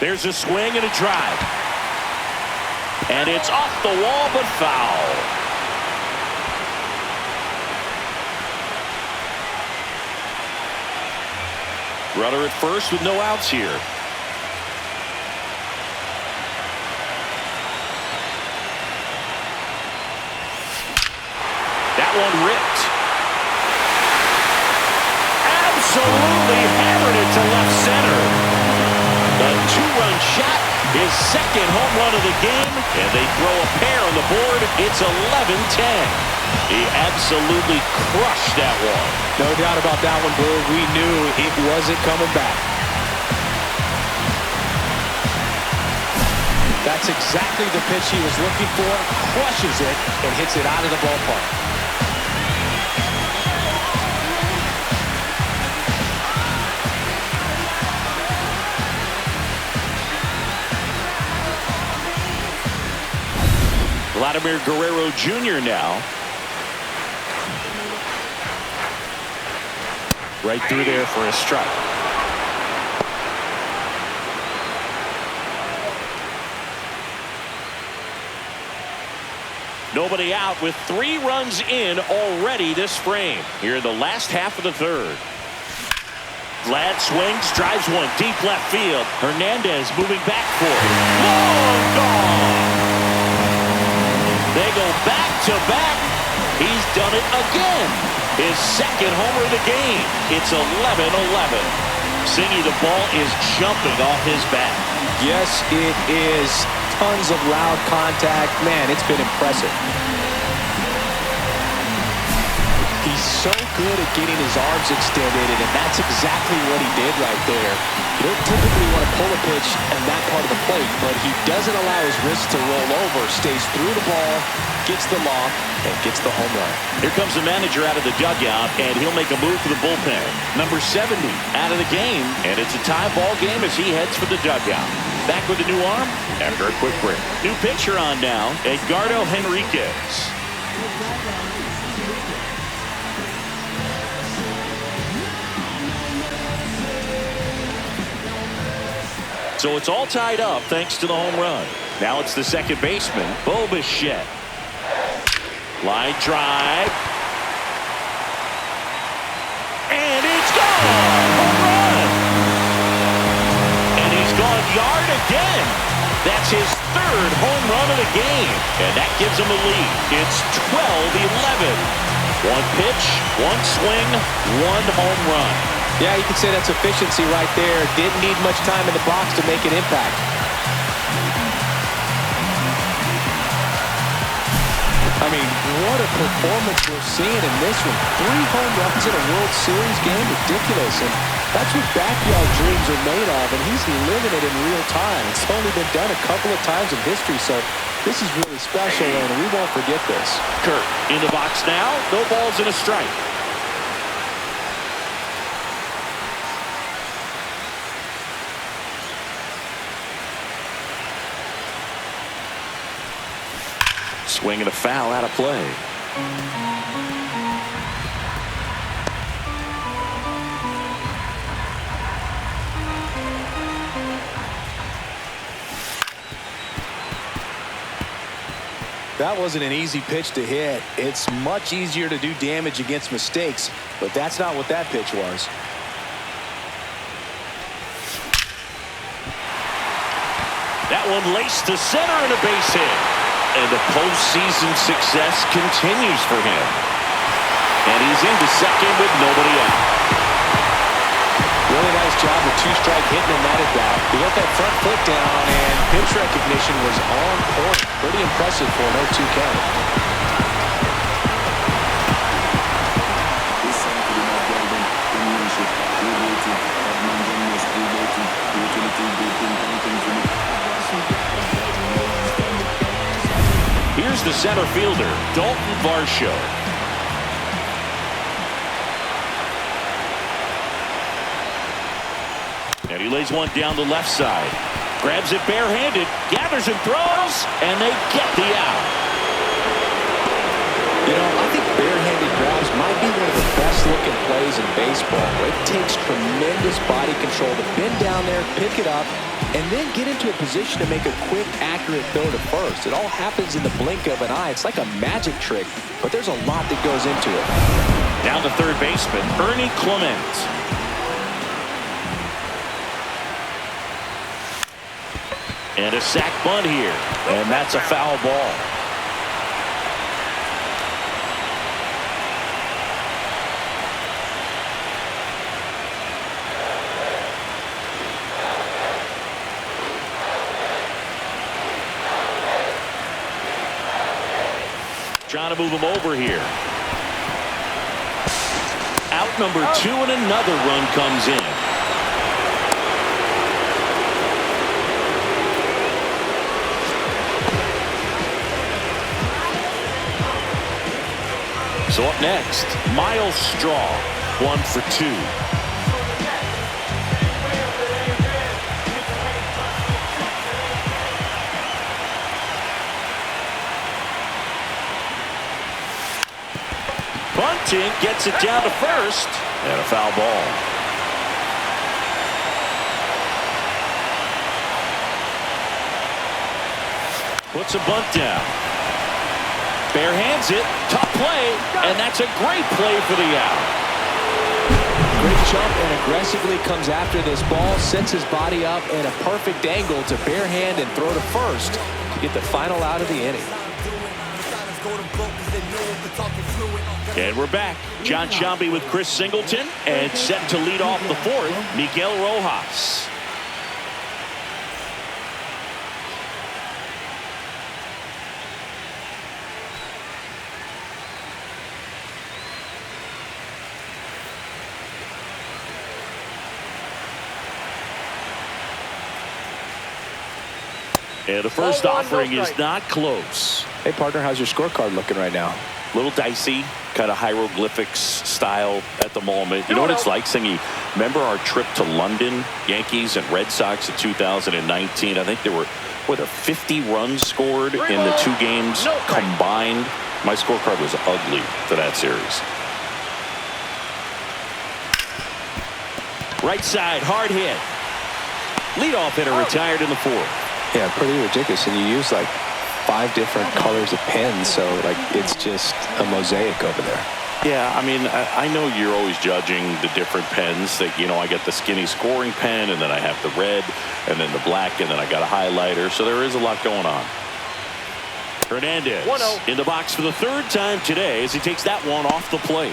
B: There's a swing and a drive. And it's off the wall but foul. Runner at first with no outs here. That one ripped. Absolutely hammered it to left center. A 2-run shot, his second home run of the game, and they throw a pair on the board. It's 11-10. He absolutely crushed that one.
D: No doubt about that one, Boo. We knew it wasn't coming back. That's exactly the pitch he was looking for. Crushes it and hits it out of the ballpark.
B: Vladimir Guerrero Jr. now. Right through there for a strike. Nobody out with 3 runs in already this frame. Here in the last half of the third. Vlad swings, drives one deep left field. Hernandez moving back for it. Long gone. They go back to back. He's done it again. His second homer of the game. It's 11-11. Singy, the ball is jumping off his bat.
D: Yes, it is. Tons of loud contact. Man, it's been impressive. He's so good at getting his arms extended, and that's exactly what he did right there. You don't typically want to pull a pitch in that part of the plate, but he doesn't allow his wrist to roll over, stays through the ball, gets the lock, and gets the home run.
B: Here comes the manager out of the dugout, and he'll make a move for the bullpen. Number 70 out of the game, and it's a tie ball game as he heads for the dugout. Back with a new arm after a quick break. New pitcher on now, Edgardo Henriquez. So it's all tied up thanks to the home run. Now it's the second baseman, Bo Bichette. Line drive. And it's gone! Home run! And he's gone yard again. That's his third home run of the game. And that gives him a lead. It's 12-11. One pitch, one swing, one home run.
D: Yeah, you can say that's efficiency right there. Didn't need much time in the box to make an impact. I mean, what a performance we're seeing in this one. 3 home runs in a World Series game, ridiculous. And that's what backyard dreams are made of, and he's living it in real time. It's only been done a couple of times in history, so this is really special, and we won't forget this.
B: Kurt in the box now. No balls and a strike. Swing and a foul out of play.
D: That wasn't an easy pitch to hit. It's much easier to do damage against mistakes, but that's not what that pitch was.
B: That one laced to center and a base hit. And the postseason success continues for him. And he's into second with nobody out.
D: Really nice job with 2-strike hitting in that at bat. He got that front foot down, and pitch recognition was on point. Pretty impressive for an 0-2 count.
B: Here's the center fielder, Dalton Varsho. And he lays one down the left side. Grabs it barehanded, gathers and throws, and they get the out.
D: You know, I think barehanded grabs might be one of the best-looking plays in baseball. It takes tremendous body control to bend down there, pick it up, and then get into a position to make a quick, accurate throw to first. It all happens in the blink of an eye. It's like a magic trick, but there's a lot that goes into it.
B: Down to third baseman, Ernie Clement. And a sac bunt here, and that's a foul ball. Trying to move him over here. Out number 2, and another run comes in. So up next, Miles Straw, 1 for 2. Bunting gets it down to first, and a foul ball. Puts a bunt down. Barehands it, tough play, and that's a great play for the out.
D: Great jump and aggressively comes after this ball, sets his body up in a perfect angle to barehand and throw to first to get the final out of the inning.
B: And we're back. John Sciambi with Chris Singleton, and set to lead off the fourth, Miguel Rojas. And the first offering is not close.
D: Hey, partner, how's your scorecard looking right now?
B: Little dicey, kind of hieroglyphics style at the moment. You know what it's like, Singy? Remember our trip to London, Yankees and Red Sox in 2019? I think there were, 50 runs scored in the 2 games combined. My scorecard was ugly for that series. Right side, hard hit. Leadoff hitter retired in the 4th.
D: Yeah, pretty ridiculous. And you use like 5 different colors of pens, so like it's just a mosaic over there.
B: Yeah, I mean, I know you're always judging the different pens. That, you know, I get the skinny scoring pen, and then I have the red, and then the black, and then I got a highlighter. So there is a lot going on. Hernandez
E: 1-0.
B: in the box for the third time today as he takes that one off the plate.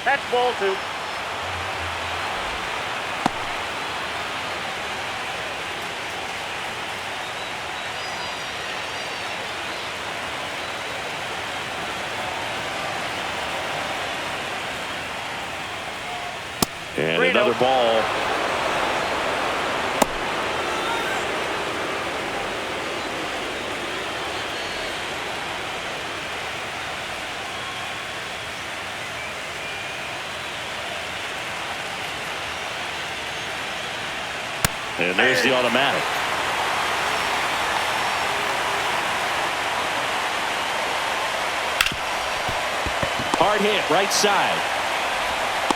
E: That's ball 2.
B: And
E: 3-0.
B: another ball. And there's the automatic. Hard hit, right side.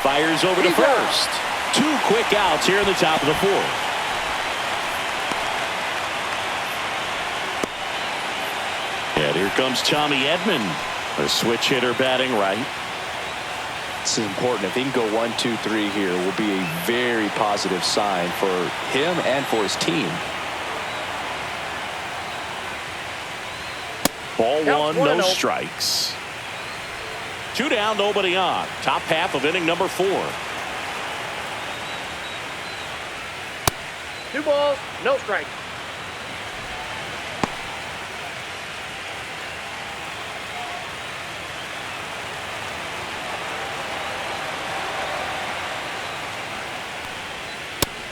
B: Fires over to first. 2 quick outs here in the top of the 4th. And here comes Tommy Edman, a switch hitter batting right.
D: This is important. If he can go 1, 2, 3 here, will be a very positive sign for him and for his team.
B: Ball
E: Count
B: 1, no
E: 1-0.
B: strikes. 2 down, nobody on. Top half of inning number 4.
E: 2 balls, no strikes.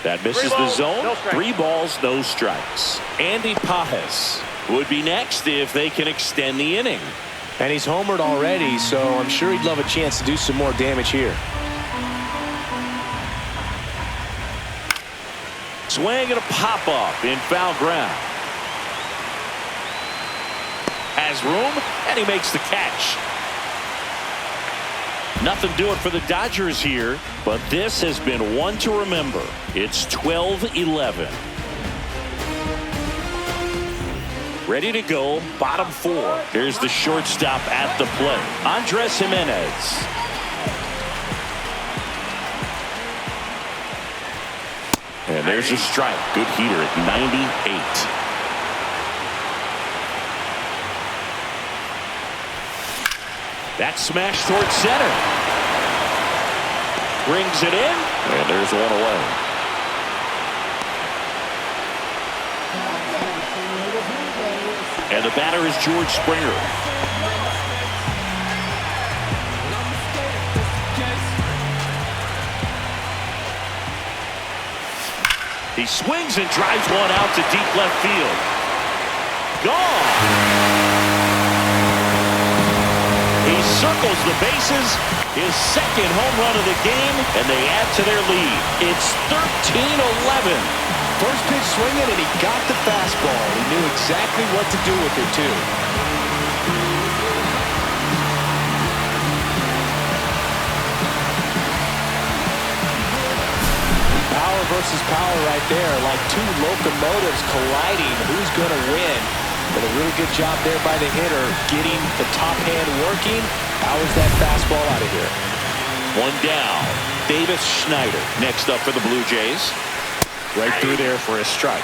B: That misses
E: 3
B: the
E: balls,
B: zone.
E: no strikes.
B: 3 balls, no strikes. Andy Pajes would be next if they can extend the inning.
D: And he's homered already, so I'm sure he'd love a chance to do some more damage here.
B: Swing and a pop-up in foul ground. Has room, and he makes the catch. Nothing doing for the Dodgers here, but this has been one to remember. It's 12-11. Ready to go, bottom 4. Here's the shortstop at the plate, Andres Jimenez. And there's a strike. Good heater at 98. That smash towards center. Brings it in. And there's one away. And the batter is George Springer. He swings and drives one out to deep left field. Gone. He circles the bases. His second home run of the game, and they add to their lead. It's 13-11.
D: First pitch swinging, and he got the fastball. He knew exactly what to do with it, too. Power versus power right there, like 2 locomotives colliding. Who's going to win? But a really good job there by the hitter, getting the top hand working. Powers that fastball out of here.
B: 1 down. Davis Schneider next up for the Blue Jays. Right through there for a strike.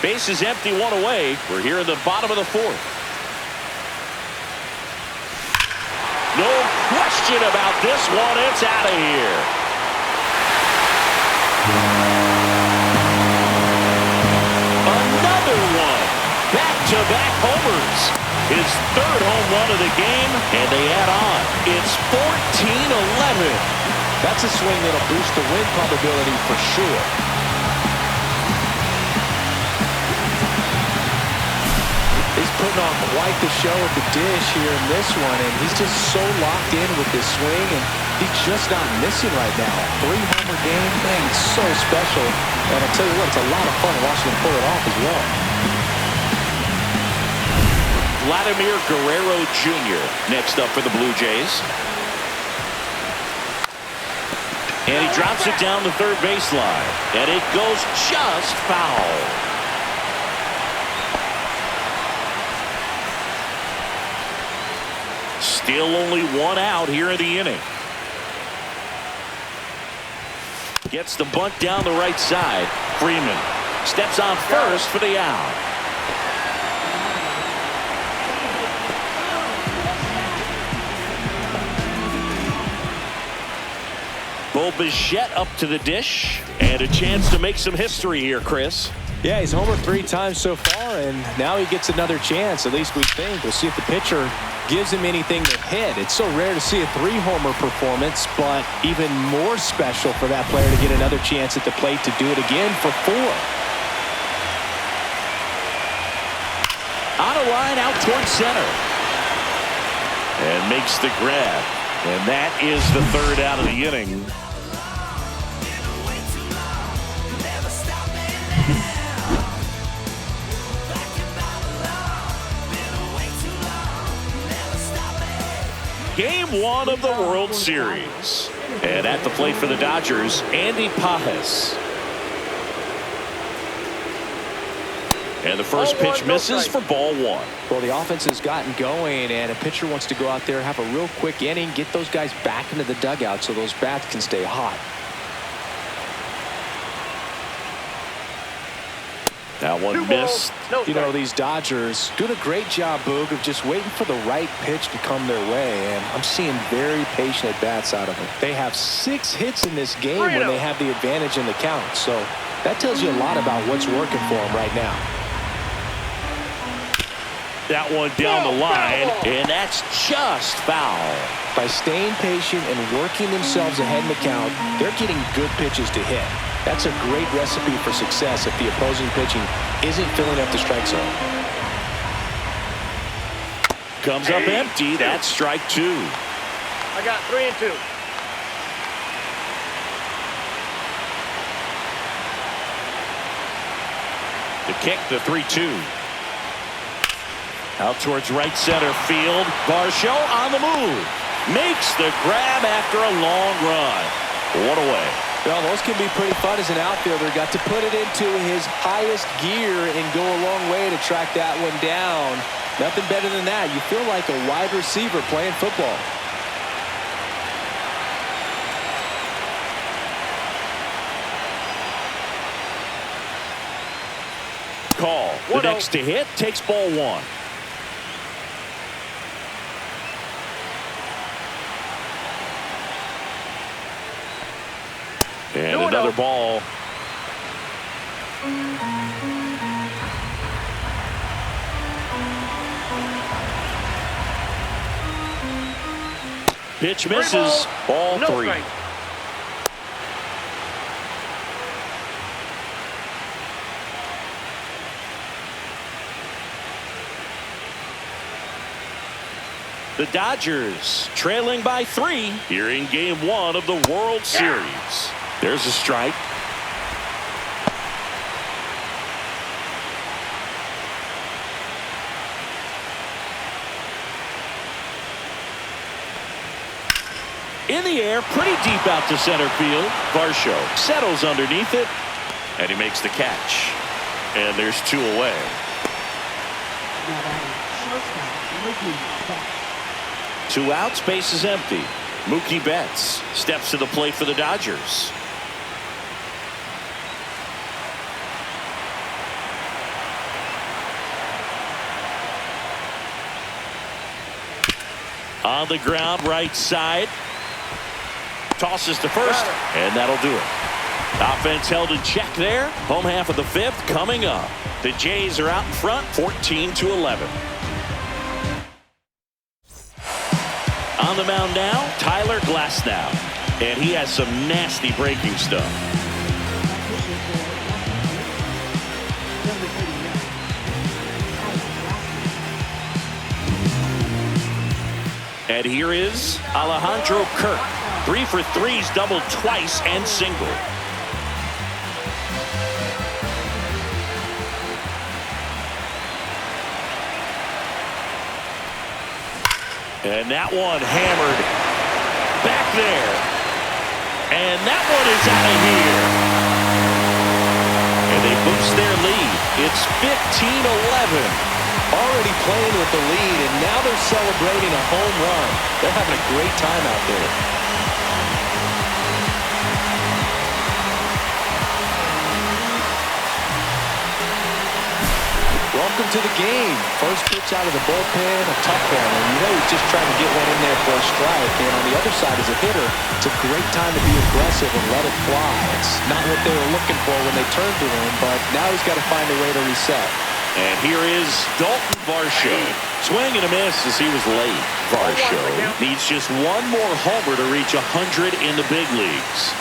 B: Base is empty, 1 away. We're here in the bottom of the 4th. No question about this one. It's out of here. Another one. Back-to-back homers. His 3rd home run of the game, and they add on. It's 14-11.
D: That's a swing that'll boost the win probability for sure. He's putting on quite the show at the dish here in this one, and he's just so locked in with this swing, and he's just not missing right now. 3-homer game, man, it's so special. And I'll tell you what, it's a lot of fun watching him pull it off as well.
B: Vladimir Guerrero Jr. next up for the Blue Jays. And he drops it down the third baseline. And it goes just foul. Still only one out here in the inning. Gets the bunt down the right side. Freeman steps on first for the out. Bo Bichette up to the dish. And a chance to make some history here, Chris.
D: Yeah, he's homered 3 times so far, and now he gets another chance. At least we think. We'll see if the pitcher gives him anything to hit. It's so rare to see a 3-homer performance, but even more special for that player to get another chance at the plate to do it again for 4.
B: On a line out towards center. And makes the grab. And that is the third out of the inning. Game 1 of the World Series. And at the plate for the Dodgers, Andy Pages. And the first pitch misses for ball 1.
D: Well, the offense has gotten going, and a pitcher wants to go out there, have a real quick inning, get those guys back into the dugout so those bats can stay hot.
B: That one missed.
D: You know, these Dodgers doing a great job, Boog, of just waiting for the right pitch to come their way, and I'm seeing very patient at-bats out of them. They have 6 hits in this game when they have the advantage in the count, so that tells you a lot about what's working for them right now.
B: That one down the line, and that's just foul.
D: By staying patient and working themselves ahead in the count, they're getting good pitches to hit. That's a great recipe for success if the opposing pitching isn't filling up the strike zone.
B: Comes up empty. That's strike 2.
E: I got 3 and 2.
B: The kick, the 3-2. Out towards right center field. Varsho on the move. Makes the grab after a long run. One away.
D: Well, those can be pretty fun as an outfielder. Got to put it into his highest gear and go a long way to track that one down. Nothing better than that. You feel like a wide receiver playing football.
B: Call. The next to hit takes ball 1. And another ball. Pitch misses. Ball 3. The Dodgers trailing by 3 here in Game 1 of the World Series. There's a strike. In the air, pretty deep out to center field. Varsho settles underneath it, and he makes the catch. And there's 2 away. 2 outs, base is empty. Mookie Betts steps to the plate for the Dodgers. On the ground, right side. Tosses to first, and that'll do it. Offense held in check there. Home half of the 5th coming up. The Jays are out in front, 14-11. On the mound now, Tyler Glasnow. And he has some nasty breaking stuff. And here is Alejandro Kirk. 3 for 3s, doubled twice and single. And that one hammered back there. And that one is out of here. And they boost their lead. It's 15-11.
D: Already playing with the lead, and now they're celebrating a home run. They're having a great time out there. Welcome to the game. First pitch out of the bullpen, a tough one. And you know he's just trying to get one in there for a strike. And on the other side, as a hitter, it's a great time to be aggressive and let it fly. It's not what they were looking for when they turned to him, but now he's got to find a way to reset.
B: And here is Dalton Varsho. Swing and a miss as he was late. Varsho needs just one more homer to reach 100 in the big leagues.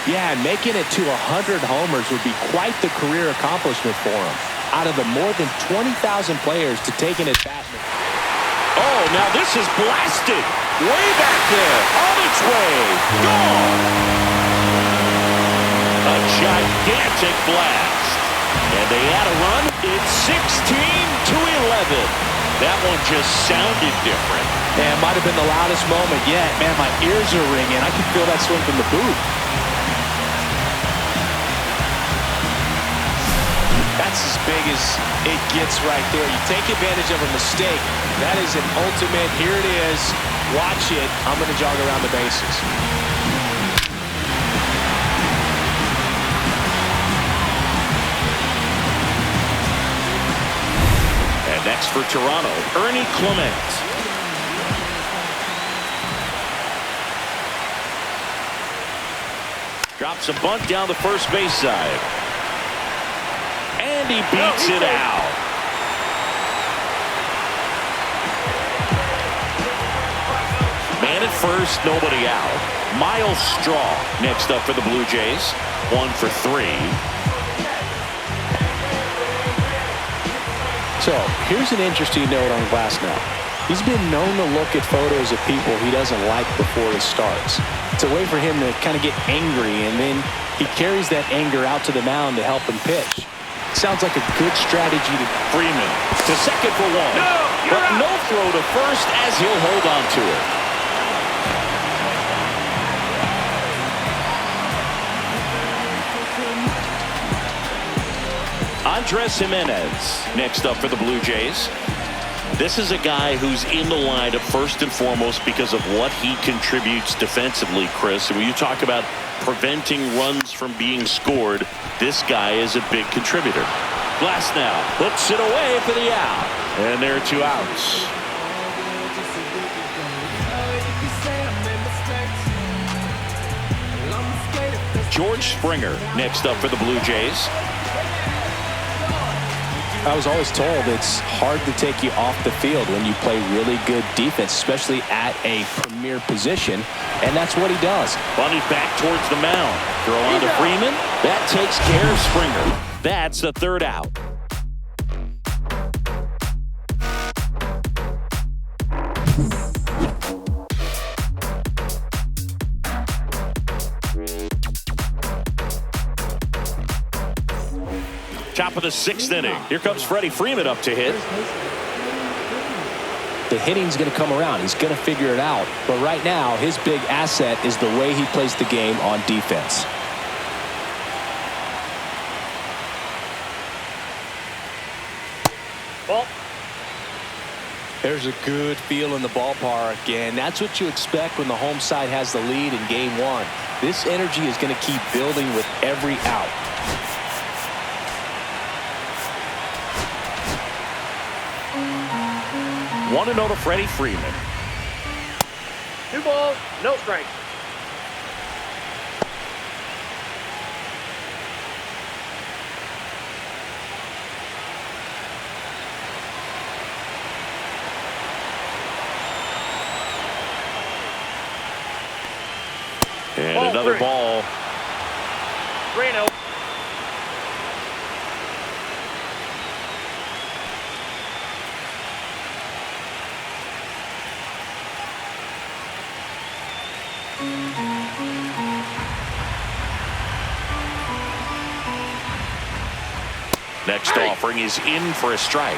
D: Yeah, and making it to 100 homers would be quite the career accomplishment for him. Out of the more than 20,000 players to take an at-bat.
B: Oh, now this is blasted. Way back there. On its way. Gone. A gigantic blast. And they add a run. It's 16-11. That one just sounded different.
D: Man, might have been the loudest moment yet. Man, my ears are ringing. I can feel that swing from the booth. That's as big as it gets right there. You take advantage of a mistake. That is an ultimate, here it is. Watch it. I'm going to jog around the bases.
B: And next for Toronto, Ernie Clement. Drops a bunt down the first base side. And he beats it out. Man at first, nobody out. Miles Straw next up for the Blue Jays. 1 for 3.
D: So, here's an interesting note on Glasnow. He's been known to look at photos of people he doesn't like before he starts. It's a way for him to kind of get angry, and then he carries that anger out to the mound to help him pitch. Sounds like a good strategy to
B: Freeman to second for one. But no throw to first as he'll hold on to it. Andres Jimenez next up for the Blue Jays. This is a guy who's in the lineup first and foremost because of what he contributes defensively, Chris. And when you talk about preventing runs from being scored, this guy is a big contributor. Glasnow hooks it away for the out. And there are 2 outs. George Springer next up for the Blue Jays.
D: I was always told it's hard to take you off the field when you play really good defense, especially at a premier position, and that's what he does.
B: Bunted back towards the mound. Throw on to Freeman. That takes care of Springer. That's the 3rd out. Top of the 6th inning. Here comes Freddie Freeman up to hit.
D: The hitting's going to come around. He's going to figure it out. But right now, his big asset is the way he plays the game on defense.
E: Ball.
D: There's a good feel in the ballpark, and that's what you expect when the home side has the lead in Game 1. This energy is going to keep building with every out.
B: 1-0 to Freddie Freeman.
E: 2 balls, no strikes.
B: And
E: Ball
B: another
E: 3.
B: ball.
E: 3-0.
B: Next offering is in for a strike.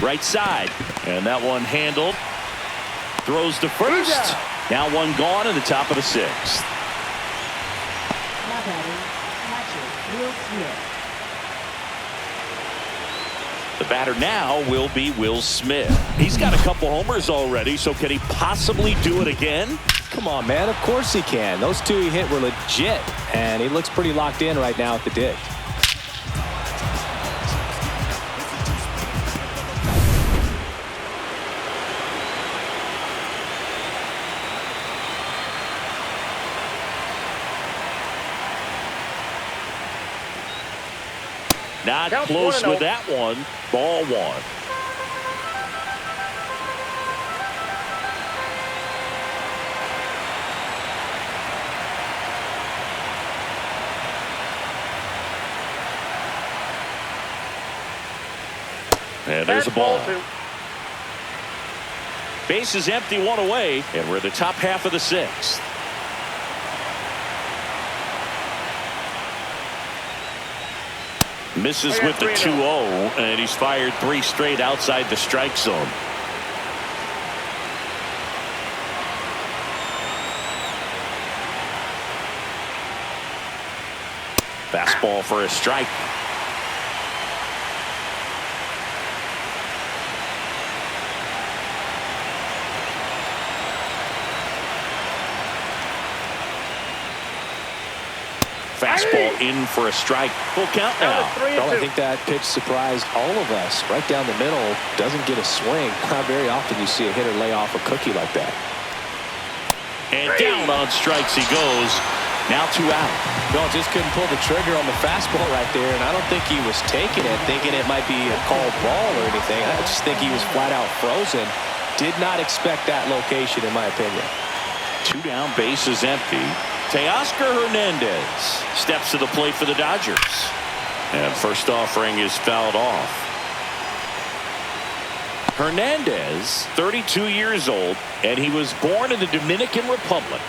B: Right side. And that one handled. Throws to first. Now one gone in the top of the sixth.
G: Now batting, catcher, Will Smith.
B: The batter now will be Will Smith. He's got a couple homers already, so can he possibly do it again?
D: Come on, man. Of course he can. Those two he hit were legit, and he looks pretty locked in right now at the dish.
B: Not
E: Count
B: close
E: 1-0.
B: with that one. Ball one. And there's a ball.
E: Fastball 2.
B: Base is empty, one away, and we're in the top half of the sixth. Misses with the 2-0, and he's fired 3 straight outside the strike zone. Fastball for a strike. Fastball in for a strike. Full count now.
D: Well, I think that pitch surprised all of us. Right down the middle, doesn't get a swing. Not very often you see a hitter lay off a cookie like that.
B: And down on strikes he goes. Now 2 out.
D: Well, just couldn't pull the trigger on the fastball right there, and I don't think he was taking it, thinking it might be a called ball or anything. I just think he was flat out frozen. Did not expect that location, in my opinion.
B: 2 down, base is empty. Teoscar Hernandez steps to the plate for the Dodgers. And first offering is fouled off. Hernandez, 32 years old, and he was born in the Dominican Republic.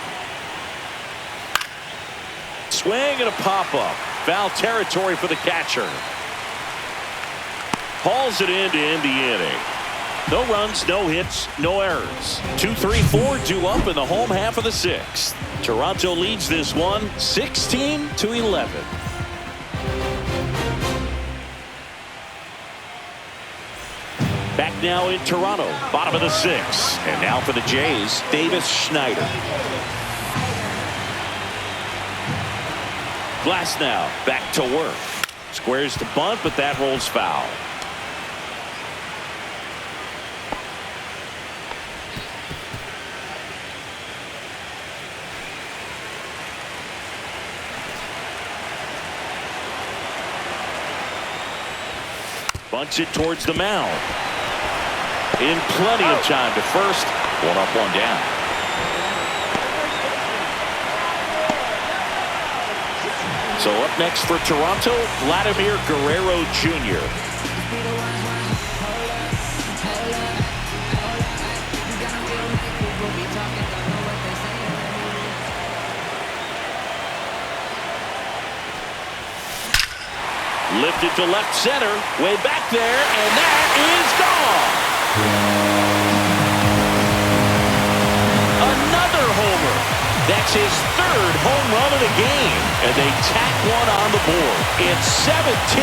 B: Swing and a pop-up. Foul territory for the catcher. Hauls it in to end the inning. No runs, no hits, no errors. 2-3-4 due up in the home half of the sixth. Toronto leads this one 16-11. Back now in Toronto, bottom of the sixth. And now for the Jays, Davis Schneider. Glass now back to work. Squares to bunt, but that rolls foul. Bunts it towards the mound. In plenty of time to first. 1 up, 1 down. So up next for Toronto, Vladimir Guerrero Jr. Lifted to left center, way back there, and that is gone. Another homer. That's his 3rd home run of the game, and they tack one on the board. It's 17-11.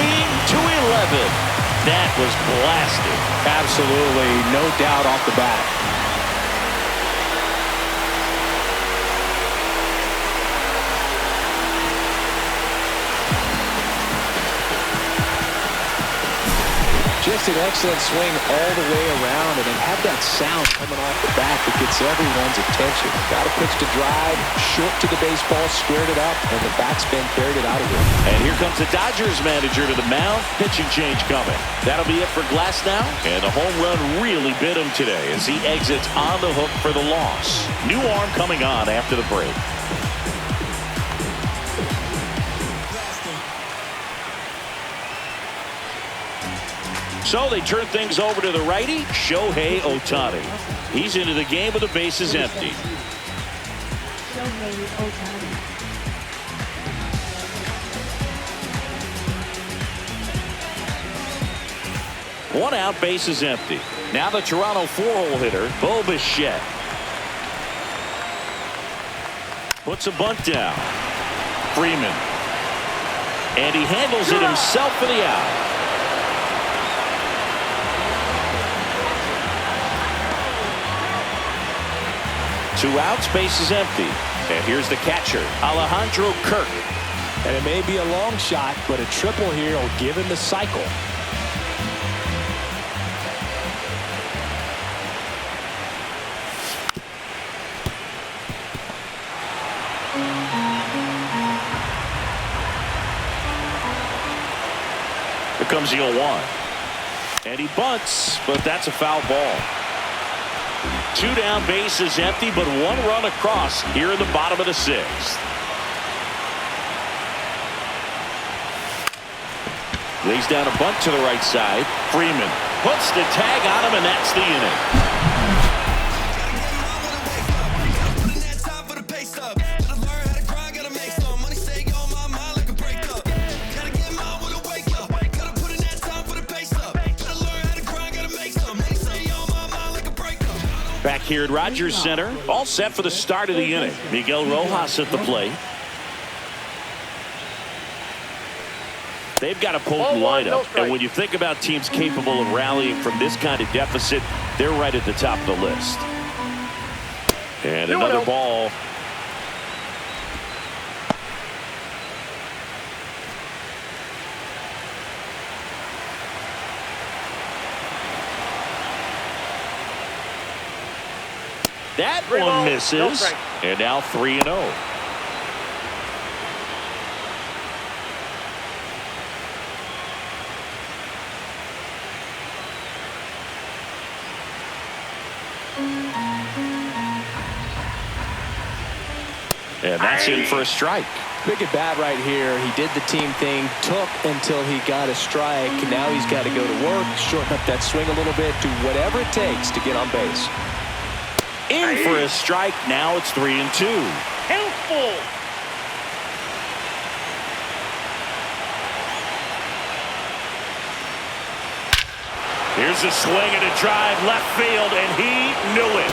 B: That was blasted.
D: Absolutely, no doubt off the bat. Just an excellent swing all the way around, and then have that sound coming off the bat that gets everyone's attention. Got a pitch to drive, short to the baseball, squared it up, and the backspin carried it out of here.
B: And here comes the Dodgers manager to the mound. Pitching change coming. That'll be it for Glass now. And the home run really bit him today as he exits on the hook for the loss. New arm coming on after the break. So they turn things over to the righty, Shohei Ohtani. He's into the game with the bases empty.
G: Shohei Ohtani.
B: One out, base is empty. Now the Toronto four-hole hitter, Bo Bichette. Puts a bunt down. Freeman. And he handles it himself for the out. Two outs, base is empty. And here's the catcher, Alejandro Kirk.
D: And it may be a long shot, but a triple here will give him the cycle.
B: Here comes the 0-1. And he bunts, but that's a foul ball. Two down, base is empty, but one run across here in the bottom of the sixth. Lays down a bunt to the right side. Freeman puts the tag on him, and that's the inning. Back here at Rogers Center, all set for the start of the inning. Miguel Rojas at the plate. They've got a potent lineup, and when you think about teams capable of rallying from this kind of deficit, they're right at the top of the list. And another ball. That one misses, and now 3-0. And that's in for a strike.
D: Big at bat right here. He did the team thing, took until he got a strike. Now he's got to go to work, shorten up that swing a little bit, do whatever it takes to get on base.
B: In for a strike. Now it's 3-2.
E: Helpful.
B: Here's a swing and a drive left field, and he knew it.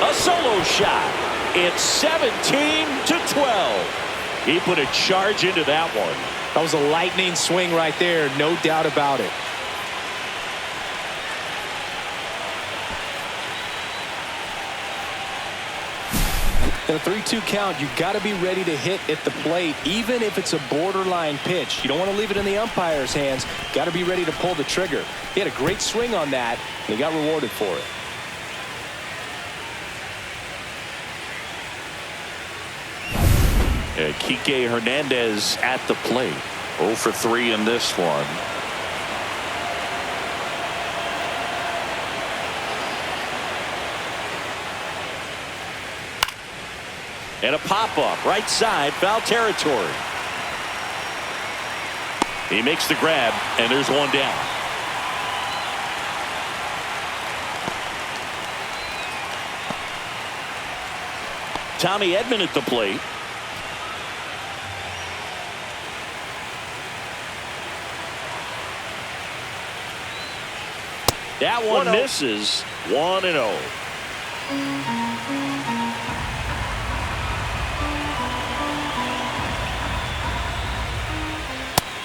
B: A solo shot. It's 17-12. He put a charge into that one.
D: That was a lightning swing right there, no doubt about it. In a 3-2 count, you got to be ready to hit at the plate, even if it's a borderline pitch. You don't want to leave it in the umpire's hands. Got to be ready to pull the trigger. He had a great swing on that, and he got rewarded for it.
B: And Kike Hernandez at the plate. 0 for 3 in this one. And a pop-up, right side, foul territory. He makes the grab, and there's one down. Tommy Edman at the plate. That one misses. 1-0.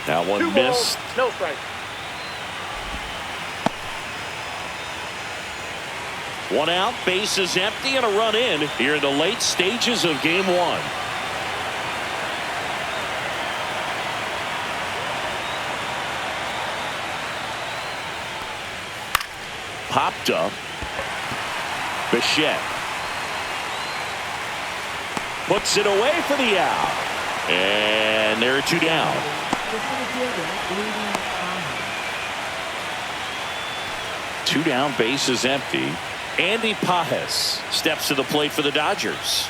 B: That one missed.
E: No strike.
B: One out, base is empty, and a run in here in the late stages of game one. Popped up. Bichette puts it away for the out. And there are two down. Two down, base is empty. Andy Pajes steps to the plate for the Dodgers.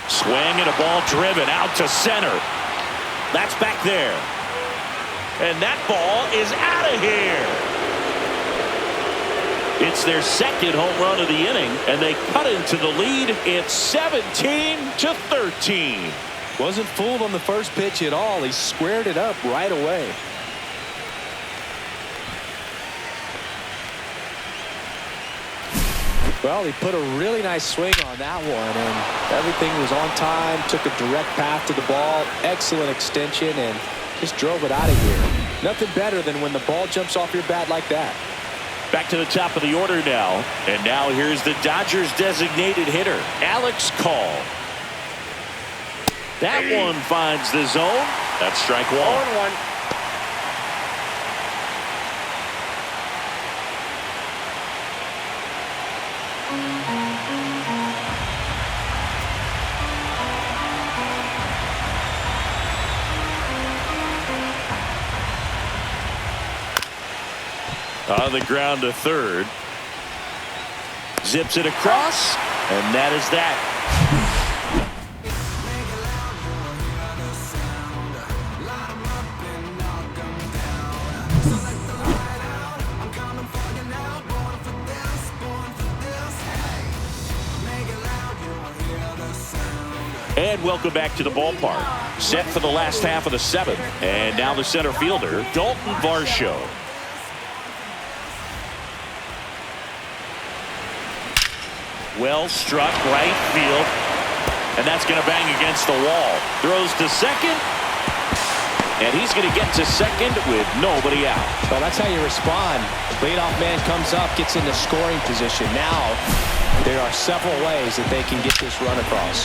B: Swing and a ball driven out to center. That's back there. And that ball is out of here. It's their second home run of the inning, and they cut into the lead. It's 17-13.
D: Wasn't fooled on the first pitch at all. He squared it up right away. Well, he put a really nice swing on that one, and everything was on time. Took a direct path to the ball. Excellent extension, and just drove it out of here. Nothing better than when the ball jumps off your bat like that.
B: Back to the top of the order now. And now here's the Dodgers designated hitter, Alex Call. That one finds the zone. That's strike one.
E: 0-1.
B: On the ground to third. Zips it across, and that is that. And welcome back to the ballpark. Set for the last half of the seventh. And now the center fielder, Dalton Varsho. Well struck right field. And that's going to bang against the wall. Throws to second. And he's going to get to second with nobody out.
D: Well, that's how you respond. The leadoff man comes up, gets into scoring position. Now, there are several ways that they can get this run across.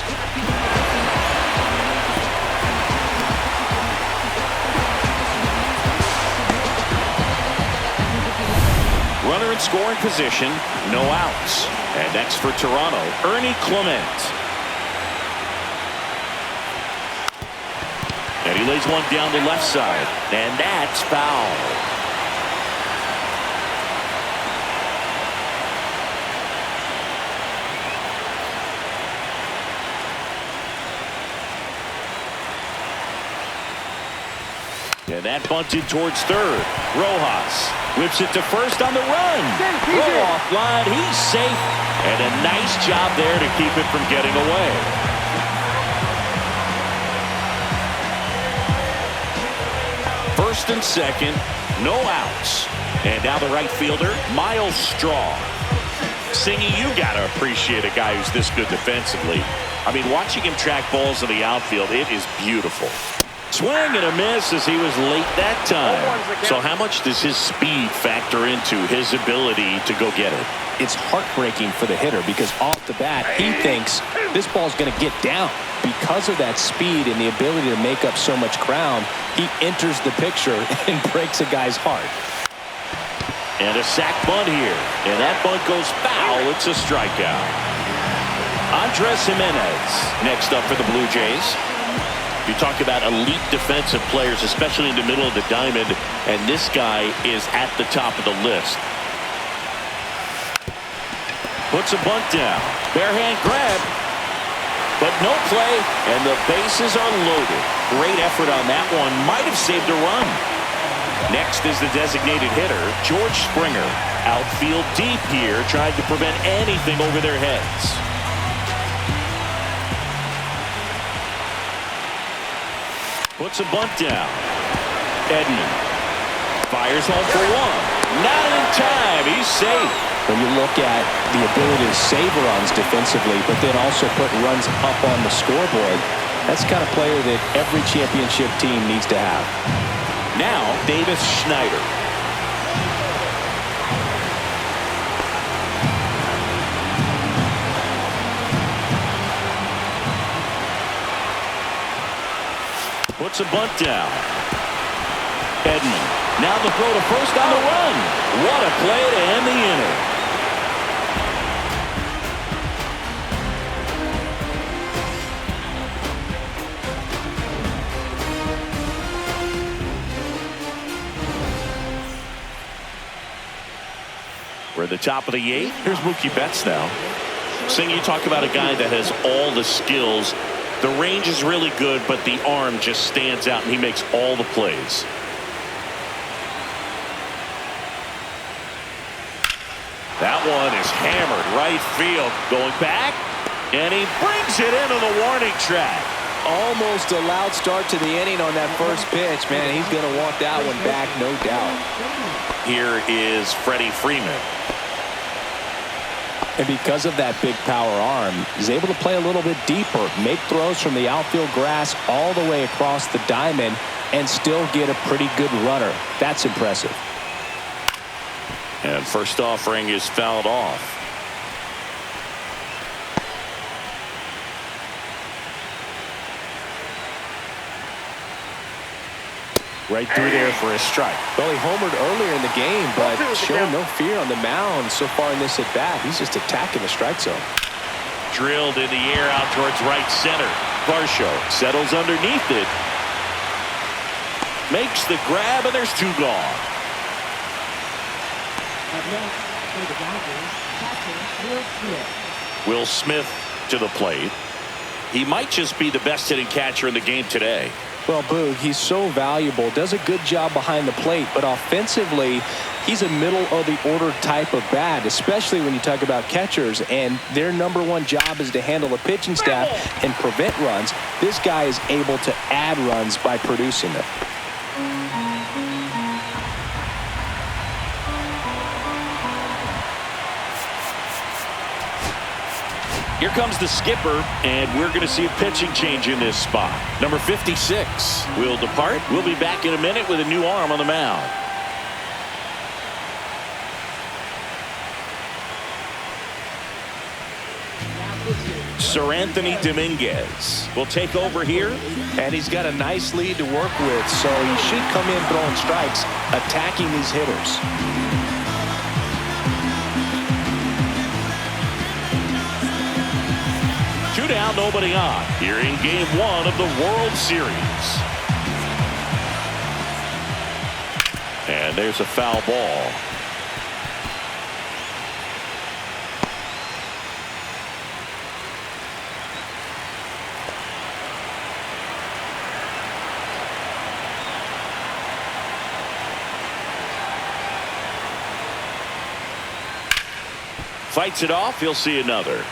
B: Runner in scoring position, no outs. And next for Toronto, Ernie Clement. And he lays one down the left side. And that's foul. And that bunted towards third. Rojas whips it to first on the run. Throw off line. He's safe. And a nice job there to keep it from getting away. First and second. No outs. And now the right fielder, Miles Straw. Singy, you got to appreciate a guy who's this good defensively. I mean, watching him track balls in the outfield, it is beautiful. Swing and a miss as he was late that time. So how much does his speed factor into his ability to go get it?
D: It's heartbreaking for the hitter because off the bat, he thinks this ball's going to get down. Because of that speed and the ability to make up so much ground, he enters the picture and breaks a guy's heart.
B: And a sac bunt here. And that bunt goes foul. It's a strikeout. Andres Jimenez next up for the Blue Jays. You talk about elite defensive players, especially in the middle of the diamond, and this guy is at the top of the list. Puts a bunt down. Bare hand grab. But no play, and the bases are loaded. Great effort on that one. Might have saved a run. Next is the designated hitter, George Springer. Outfield deep here, trying to prevent anything over their heads. Puts a bunt down. Edman fires home for one. Not in time. He's safe.
D: When you look at the ability to save runs defensively, but then also put runs up on the scoreboard, that's the kind of player that every championship team needs to have.
B: Now, Davis Schneider. Puts a bunt down. Edman. Now the throw to first on the run. What a play to end the inning. We're at the top of the eighth. Here's Mookie Betts now. Sing, you talk about a guy that has all the skills. The range is really good, but the arm just stands out, and he makes all the plays. Right field. Going back. And he brings it into the warning track.
D: Almost a loud start to the inning on that first pitch. Man, he's going to want that one back, no doubt.
B: Here is Freddie Freeman.
D: And because of that big power arm, he's able to play a little bit deeper, make throws from the outfield grass all the way across the diamond, and still get a pretty good runner. That's impressive.
B: And first offering is fouled off. Right through there for a strike.
D: Well, he homered earlier in the game, but showing no fear on the mound so far in this at-bat. He's just attacking the strike zone.
B: Drilled in the air out towards right center. Varsho settles underneath it. Makes the grab, and there's two gone.
G: Up next, for the Dodgers, catcher Will Smith.
B: Will Smith to the plate. He might just be the best hitting catcher in the game today.
D: Well, Boog, he's so valuable, does a good job behind the plate, but offensively, he's a middle-of-the-order type of bat, especially when you talk about catchers, and their number one job is to handle the pitching staff and prevent runs. This guy is able to add runs by producing them.
B: Here comes the skipper, and we're going to see a pitching change in this spot. Number 56 will depart. We'll be back in a minute with a new arm on the mound. Sir Anthony Dominguez will take over here.
D: And he's got a nice lead to work with, so he should come in throwing strikes, attacking these hitters.
B: Two down, nobody on. Here in Game 1 of the World Series. And there's a foul ball. Fights it off. He'll see another.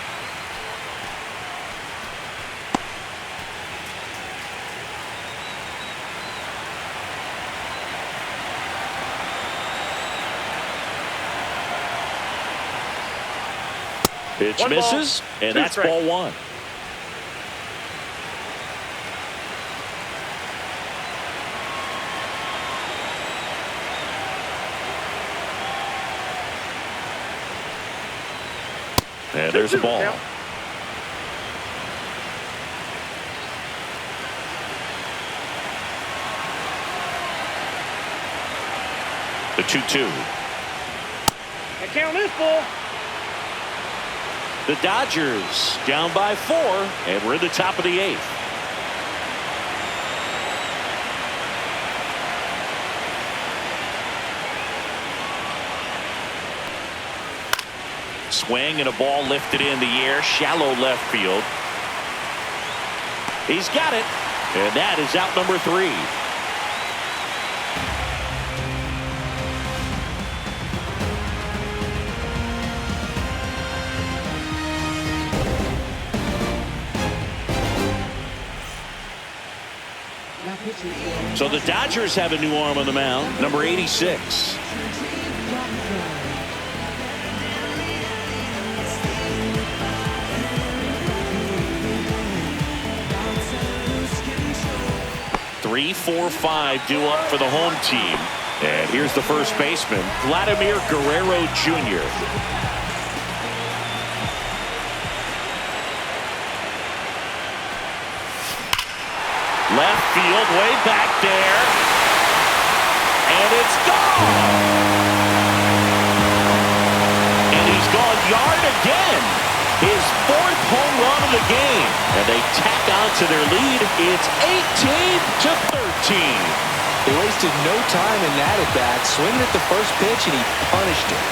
B: Pitch misses, and that's ball one. And there's a ball. The 2-2.
E: The count is full.
B: The Dodgers down by 4, and we're in the top of the 8th. Swing and a ball lifted in the air, shallow left field. He's got it, and that is out number 3. So the Dodgers have a new arm on the mound, number 86. Three, 4, 5 due up for the home team. And here's the first baseman, Vladimir Guerrero Jr. Left field, way back there. And it's gone! And he's gone yard again. His 4th home run of the game. And they tack on to their lead. It's 18-13.
D: They wasted no time in that at bat, swinging at the first pitch, and he punished it.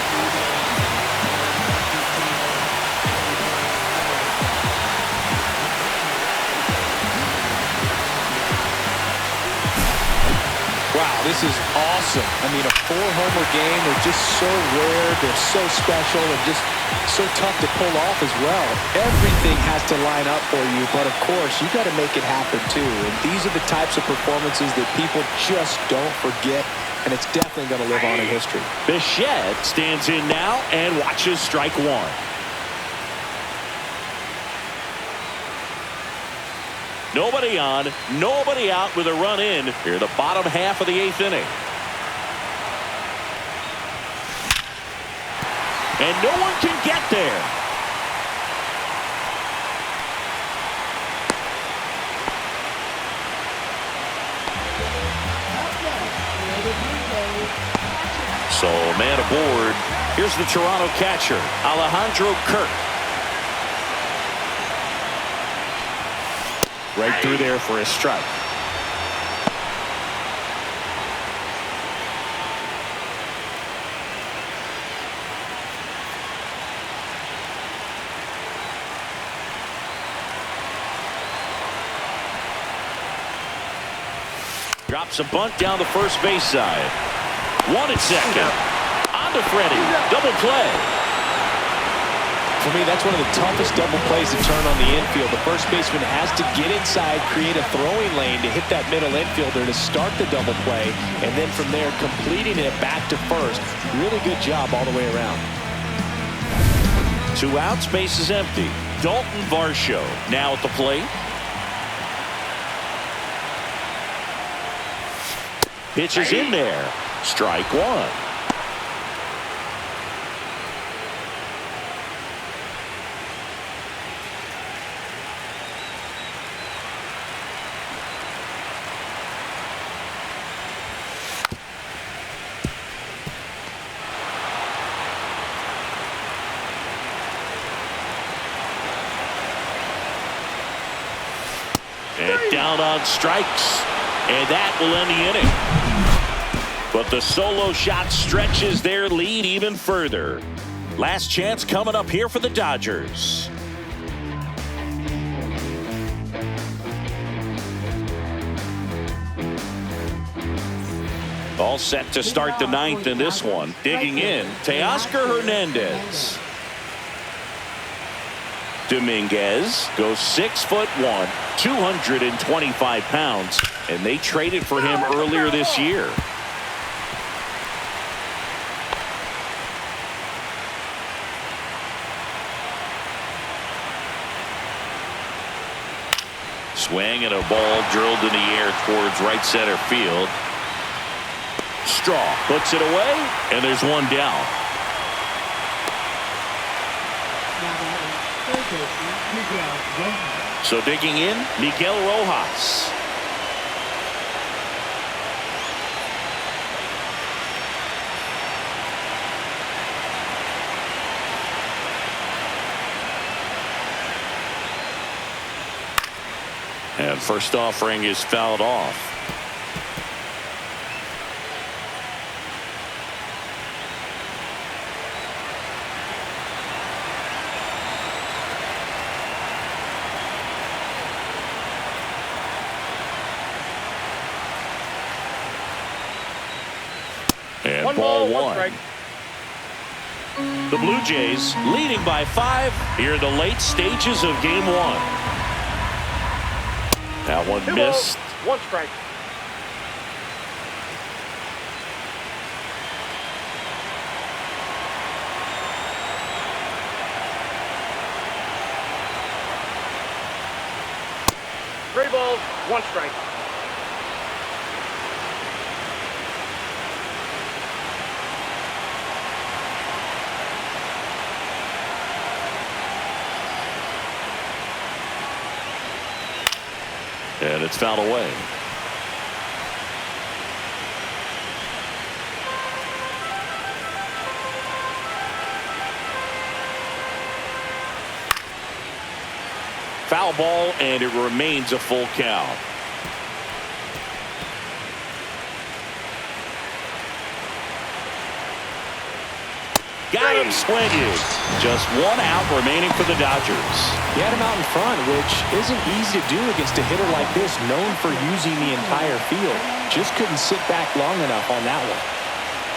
D: Wow, this is awesome. I mean, a 4-homer game. They're just so rare. They're so special. And just So tough to pull off as well. Everything has to line up for you, but of course, you got to make it happen too. And these are the types of performances that people just don't forget, and it's definitely going to live on in history.
B: Bichette stands in now and watches strike one. Nobody on, nobody out with a run in here, the bottom half of the 8th inning. And no one can get there. So man aboard. Here's the Toronto catcher, Alejandro Kirk. Right through there for a strike. Drops a bunt down the first base side. 1 at second. On to Freddie. Double play.
D: For me, that's one of the toughest double plays to turn on the infield. The first baseman has to get inside, create a throwing lane to hit that middle infielder to start the double play, and then from there completing it back to first. Really good job all the way around.
B: 2 outs, base is empty. Dalton Varsho now at the plate. Pitch is in there. Strike one. And down on strikes. And that will end the inning. But the solo shot stretches their lead even further. Last chance coming up here for the Dodgers. All set to start the 9th in this one. Digging in, Teoscar Hernandez. Dominguez goes 6'1", 225 pounds, and they traded for him earlier this year. Swing and a ball drilled in the air towards right center field. Straw puts it away, and there's one down. So digging in, Miguel Rojas. And first offering is fouled off. And ball one. The Blue Jays leading by 5 here in the late stages of game 1. That one missed.
E: 1 strike. Three balls, 1 strike.
B: And it's fouled away. Foul ball, and it remains a full count. Got him swinging. Just 1 out remaining for the Dodgers.
D: He had him out in front, which isn't easy to do against a hitter like this, known for using the entire field. Just couldn't sit back long enough on that one.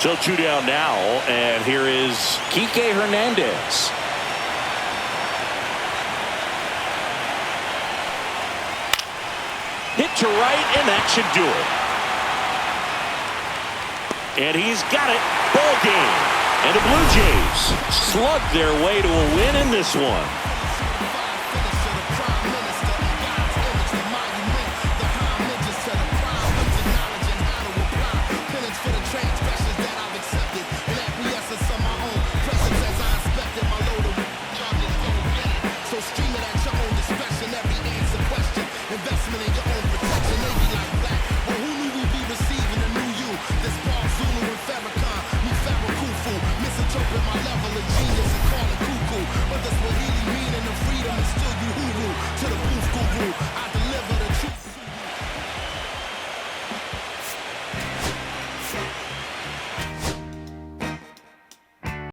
B: So 2 down now, and here is Kike Hernandez. to right, and that should do it. And he's got it. Ball game. And the Blue Jays slug their way to a win in this one.
H: So